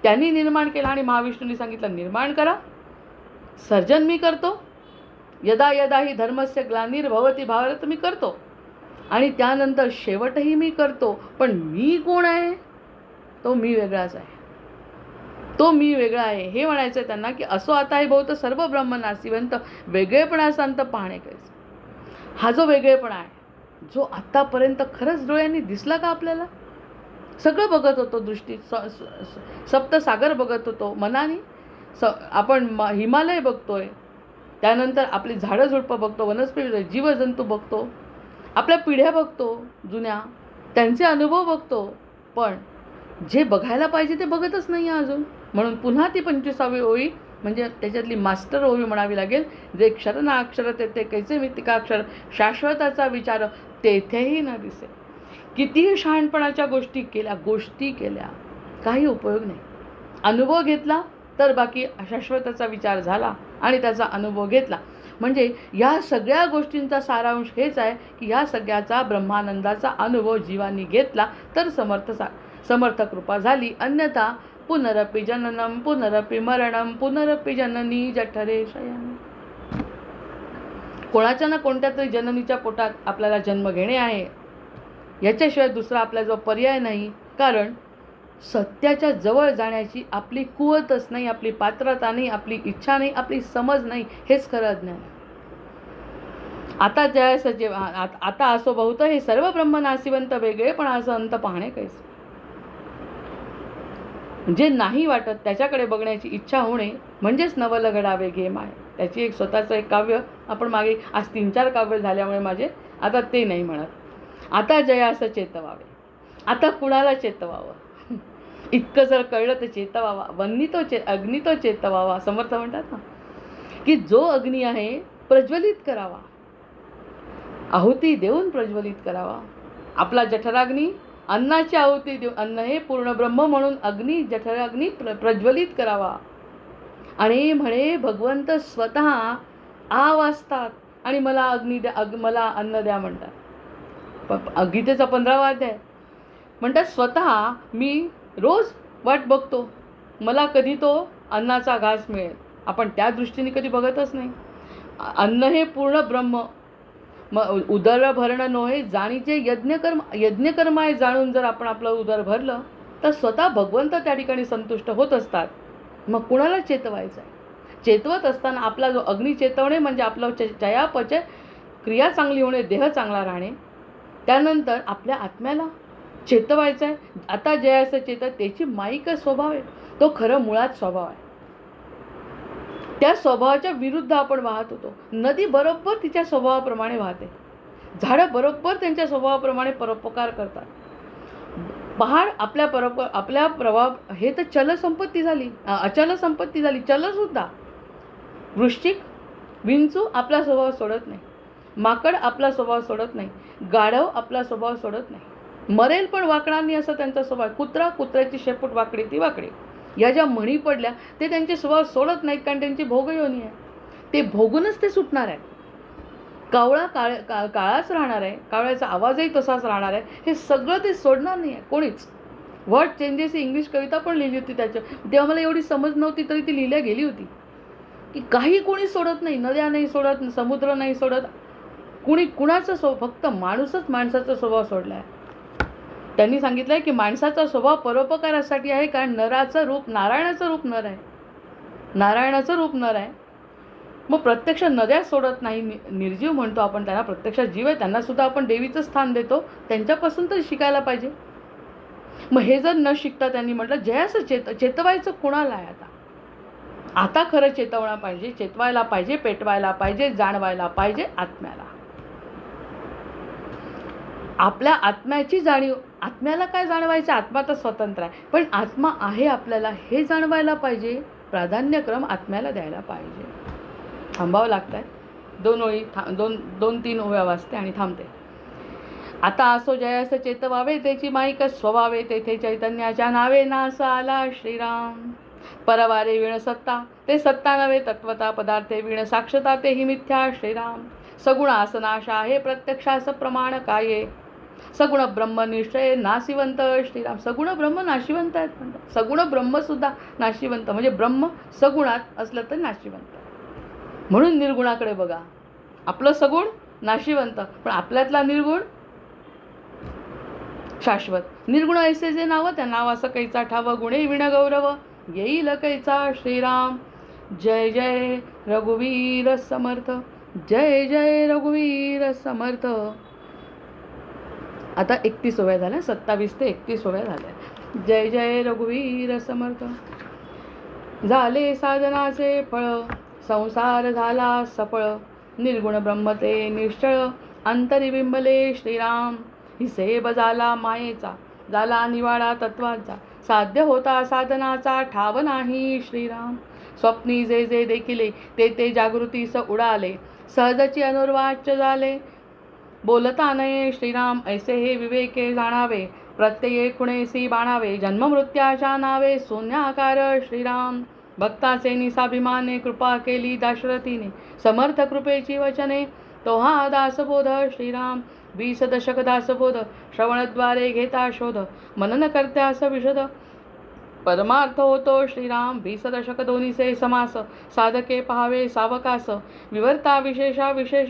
त्यांनी निर्माण केला आणि महाविष्णूंनी सांगितलं निर्माण करा, सर्जन मी करतो, यदा यदा ही धर्मस्य ग्लानिर्भवती भारत मी करतो, आणि त्यानंतर शेवटही मी करतो. पण मी कोण आहे? तो मी वेगळाच आहे, तो मी वेगळा आहे हे म्हणायचं आहे त्यांना. की असो आता हे बहुत सर्व ब्रह्म नाशिवंत, वेगळेपणाचा अंत पाहणे कैसे. हा जो वेगळेपणा आहे, जो आत्तापर्यंत खरंच डोळ्यांनी दिसला का आपल्याला? सगळं बघत होतो, दृष्टी सप्तसागर बघत होतो मनाने, आपण हिमालय बघतोय, त्यानंतर आपली झाडं झुडपं बघतो, वनस्पती जीवजंतू बघतो, आपल्या पिढ्या बघतो जुन्या, त्यांचे अनुभव बघतो, पण जे बघायला पाहिजे ते बघतच नाही आहे अजून. म्हणून पुन्हा ती 25वी ओळी म्हणजे त्याच्यातली मास्टर ओळी म्हणावी लागेल. जे क्षर ना अक्षर तेथे कैसे मितिकाक्षर, शाश्वताचा विचार तेथेही न दिसे. कितीही शहाणपणाच्या गोष्टी केल्या काही उपयोग नाही. अनुभव घेतला तर बाकी शाश्वताचा विचार झाला आणि त्याचा अनुभव घेतला. म्हणजे या सगळ्या गोष्टींचा सारांश हेच आहे की या सगळ्याचा ब्रह्मानंदाचा अनुभव जीवांनी घेतला तर समर्थ कृपा झाली. अन्यथा पुनरपि जननम पुनरपि मरणम पुनरपि जननी जठरे शयन. कोणाच्या ना कोणत्या तरी जननीच्या पोटात आपल्याला जन्म घेणे आहे, याच्याशिवाय दुसरा आपल्याजवळ पर्याय नाही. कारण सत्याच्या जवळ जाण्याची आपली कुवतच नाही, आपली पात्रता नाही, आपली इच्छा नाही, आपली समज नाही. हेच खरं अज्ञान. आता असो बहुत हे सर्व ब्रह्म नाशिवंत, वेगळेपणाचा अंत पाहणे कैसे. जे नाही वाटत त्याच्याकडे बघण्याची इच्छा होणे म्हणजेच नवल घडावे घे माय. त्याची एक स्वतःचं एक काव्य आपण मागे, आज 3-4 काव्य झाल्यामुळे माझे आता ते नाही म्हणत. आता जयास चेतवावे. आता कुणाला चेतवावं? इतकं जर कळलं तर चेतवावा. अग्नी तो चेतवावा. समर्थ म्हणतात ना की जो अग्नी आहे प्रज्वलित करावा, आहुती देऊन प्रज्वलित करावा. आपला जठराग्नी अन्नाची आहुती देऊन, अन्न हे पूर्ण ब्रह्म म्हणून अग्नी जठराग्नी प्रज्वलित करावा. आणि म्हणे भगवंत स्वतः वाचतात आणि मला अग्नी द्या, मला अन्न द्या म्हणतात. गीतेचा 15वा अध्याय म्हणतात स्वतः मी रोज वाट बघतो, मला कधी तो अन्नाचा घास मिळेल. आपण त्या दृष्टीने कधी बघतच नाही. अन्न हे पूर्ण ब्रह्म, उदर भरणं नव्हे जाणीचे यज्ञकर्म आहे जाणून जर आपण आपलं उदर भरलं तर स्वतः भगवंत त्या ठिकाणी संतुष्ट होत असतात. मग कुणाला चेतवायचं आहे? चेतवत असताना आपला जो अग्नी चेतवणे म्हणजे आपलं चयापचय क्रिया चांगली होणे, देह चांगला राहणे. त्यानंतर आपल्या आत्म्याला चेतवायचं आहे. आता जयाचं चेतन त्याची माईक स्वभाव आहे, तो खरं मुळात स्वभाव आहे. त्या स्वभावाच्या विरुद्ध आपण वाहत होतो. नदी बरोबर तिच्या स्वभावाप्रमाणे वाहते, झाडं बरोबर त्यांच्या स्वभावाप्रमाणे परोपकार करतात. पहाड आपल्या प्रभाव, हे तर चल संपत्ती झाली, अचल संपत्ती झाली. चलसुद्धा वृश्चिक विंचू आपला स्वभाव सोडत नाही, माकड आपला स्वभाव सोडत नाही, गाढव आपला स्वभाव सोडत नाही. मरेल पण वाकणार नाही असा त्यांचा स्वभाव. कुत्र्याची शेपूट वाकडी ती वाकडी. या ज्या म्हणी पडल्या ते त्यांचे स्वभाव सोडत नाहीत, कारण त्यांची भोगयोनी आहे. ते भोगूनच ते सुटणार आहे. कावळा काळाच राहणार आहे, कावळ्याचा आवाजही तसाच राहणार आहे. हे सगळं ते सोडणार नाही आहे कोणीच. वर्ड चेंजेस ही इंग्लिश कविता पण लिहिली होती त्याच्या, तेव्हा मला एवढी समज नव्हती तरी ती लिहिल्या गेली होती की काही कोणी सोडत नाही. नद्या नाही सोडत, समुद्र नाही सोडत, कुणाचा फक्त माणूसच माणसाचा स्वभाव सोडला आहे. त्यांनी सांगितलंय की माणसाचा स्वभाव परोपकारासाठी आहे, कारण नराचं रूप नारायणाचं रूप नर आहे, नारायणाचं रूप नर आहे. मग प्रत्यक्ष नद्या सोडत नाही, निर्जीव म्हणतो आपण त्यांना, प्रत्यक्ष जीव आहे, त्यांना सुद्धा आपण देवीचं स्थान देतो. त्यांच्यापासून तर शिकायला पाहिजे. मग हे जर न शिकता त्यांनी म्हटलं जयाचं चेतवायचं कुणाला आहे? आता खरं चेतवणं पाहिजे, चेतवायला पाहिजे, पेटवायला पाहिजे, जाणवायला पाहिजे आत्म्याला. आपल्या आत्म्याची जाणीव, आत्म्याला काय जाणवायचं, आत्मा तर स्वतंत्र आहे, पण आत्मा आहे आपल्याला हे जाणवायला पाहिजे. प्राधान्यक्रम आत्म्याला द्यायला पाहिजे. थांबावं लागत आहे. 2 ओळी 2-3 ओव्या वाचते आणि थांबते. आता असो जयास चेतवावे त्याची माईक स्वभावे, तेथे चैतन्याच्या नावे नास आला श्रीराम. परवारे विण सत्ता, ते सत्ता नव्हे तत्वता, पदार्थे विण साक्षता, तेही मिथ्या श्रीराम. सगुण आसनाश आहे प्रत्यक्षास प्रमाण काये, सगुण ब्रह्म निश्चय नाशिवंत श्रीराम. सगुण ब्रह्म नाशिवंत आहेत म्हणतात. सगुण ब्रह्म सुद्धा नाशिवंत, म्हणजे ब्रह्म सगुणात असलं तर नाशिवंत. म्हणून निर्गुणाकडे बघा. आपलं सगुण नाशिवंत, पण आपल्यातला निर्गुण शाश्वत. निर्गुण ऐसे जे नाव, त्या नाव असं कैचा ठाव, गुणे विण गौरव येईल कैचा श्रीराम. जय जय रघुवीर समर्थ, जय जय रघुवीर समर्थ. आता 31 ओव्या झाल्या, 27 ते 31 ओव्या झाल्या. जय जय रघुवीर समर्थ. झाले साधनाचे फळ, संसार झाला सफळ, निर्गुण ब्रह्मते निश्चळ, अंतरी बिंबले श्रीराम. हिसेब झाला मायेचा, झाला निवाडा तत्वाचा, साध्य होता साधनाचा ठाव नाही श्रीराम. स्वप्नी जे जे देखिले, ते ते जागृतीस उडाले, सहजची अनुर्वाच्य झाले, बोलता नये श्रीराम. ऐसे हे विवेके जाणावे, प्रत्यये खुणेसी बाणावे, जन्ममृत्याच्या नावे शून्याकार श्रीराम. भक्ताचे निसाभिमाने कृपा केली दाशरथीने, समर्थ कृपेची वचने तो हा दासबोध श्रीराम. 20 दशक दासबोध, श्रवणद्वारे घेता शोध, मनन करत्यास विशद, परमार्थ होतो श्रीराम. 20 दशक दोन्हीचे समास, साधके पहावे सावकास, विवर्ता विशेषा विशेष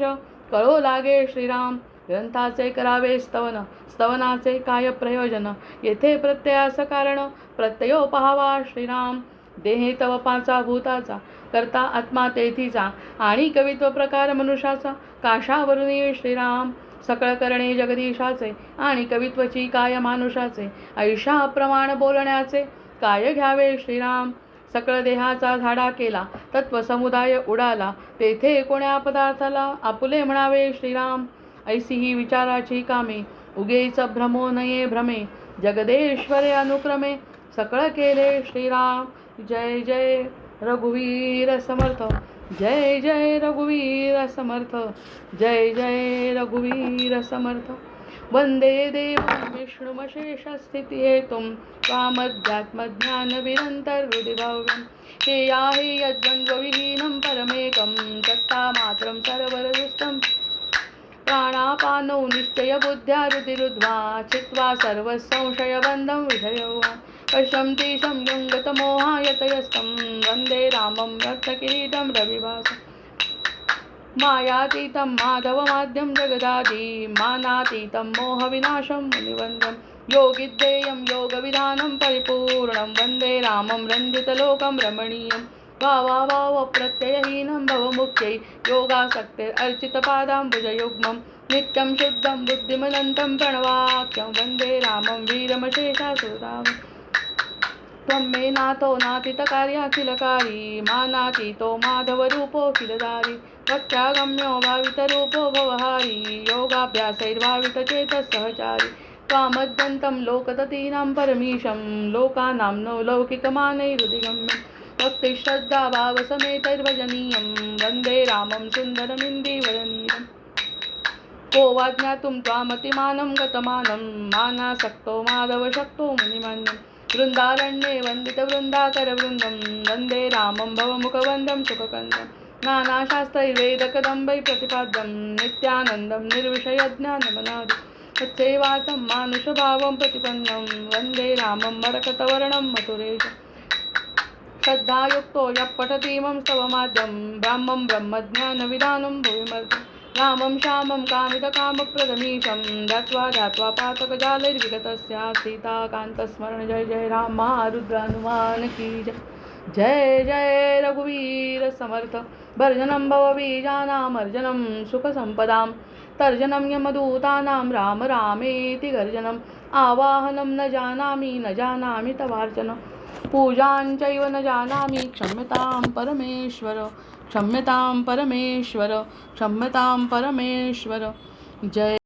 कळो लागे श्रीराम. ग्रंथाचे करावे स्तवन, स्तवनाचे काय प्रयोजन, येथे प्रत्ययास कारण, प्रत्ययो पहावा श्रीराम. देहे तव 5 भूताचा, करता आत्मा तेथीचा, आणि कवित्व प्रकार मनुष्याचा, काशावरुनी श्रीराम. सकळ करणे जगदीशाचे, आणि कवित्वची काय मानुषाचे, ऐशा प्रमाण बोलण्याचे काय घ्यावे श्रीराम. सकळ देहाचा झाडा केला, तत्व समुदाय उडाला, तेथे कोण्या पदार्थाला आपुले म्हणावे श्रीराम. ऐसी ही विचाराची कामे, उगेच भ्रमो नये भ्रमे, जगदेश्वरे अनुक्रमे सकळ केले श्रीराम. जय जय रघुवीर समर्थ, जय जय रघुवीर समर्थ, जय जय रघुवीर समर्थ. वंदे देवं विष्णुमशेष स्थिती हेतुं, त्वामध्यात्मज्ञान विरन्तर्हृदिभव्यं. हे आहे यद्वन्द्वविहीनं परमेकं, तत्तामात्रं सर्वरदुष्टं. प्राणापानौ निश्चय बुद्ध्या रुधिरुद्ध्वा, चित्वा सर्वसंशयबन्धं विषयो, पश्यन्ति शम्यं गतमोहायतयस्तं. वन्दे रामं रत्नकिरीटं रविभासं, मायातीतं माधवमाद्यं जगदादि, मानातीतं मोहविनाशं मुनिवन्द्यं. योगिद्धेयं योगविधानं परिपूर्णं, वन्दे रामं रञ्जितलोकं रमणीयं. भावाभाव प्रत्ययहीनं भवमुख्यै, योगासक्तिर्र्चितपादाम्बुजयुग्मं. नित्यं शुद्धं बुद्धिमनन्तं प्रणवाख्यं, वन्दे रामं वीरमशेषासुरधामं. त्वं मे नाथो नातीतकार्याखिलकारी, मानातीतो माधवरूपो किलधारी. भक्त्यागम्यो भावितरूपो भवहारी, योगाभ्यासैर्भावितचेतः सहचारी. त्वामद्यन्तं लोकततीनां परमीशं, लोकानां नो लौकिकमानैरुदिगम्यं. भक्तिश्रद्धा भावसमेतैर्भजनीयं, वन्दे रामं सुन्दरमिन्दीवरनीयम्. को वा ज्ञातुं त्वामतिमानं गतमानं, मानासक्तो माधवशक्तो मुनिमान्यं. वृन्दारण्ये वन्दितवृन्दाकरवृन्दं, वन्दे रामं भवमुखवन्द्यं सुखकन्दं. नानाशास्त्रैर्वेदकदम्बै प्रतिपाद्यं, नित्यानन्दं निर्विषयज्ञानमनादि. तत्सेवार्थं मानुषभावं प्रतिपन्नं, वन्दे रामं मरकतवर्णं मथुरेशम्. श्रद्धायुक्तो यः पठतीमं स्तवमाद्यं, ब्राह्मं ब्रह्मज्ञानविधानं भुविमर्दं. रामं श्यामं कामितकामप्रदमीशं, ध्यात्वा ध्यात्वा पातकजालैर्विगतस्य सीताकान्तस्मरण. जय जय राम रुद्रानुमान की जय. जय जय रघुवीर समर्थ. भर्जनं भवबीजानामर्जनं सुखसम्पदां, तर्जनं यमदूतानां राम रामेति गर्जनम्. आवाहनं न जानामि तवार्चनं, पूजाञ्चैव न जानामि. क्षम्यतां परमेश्वर, क्षम्यतां परमेश्वर, क्षम्यतां परमेश्वर. जय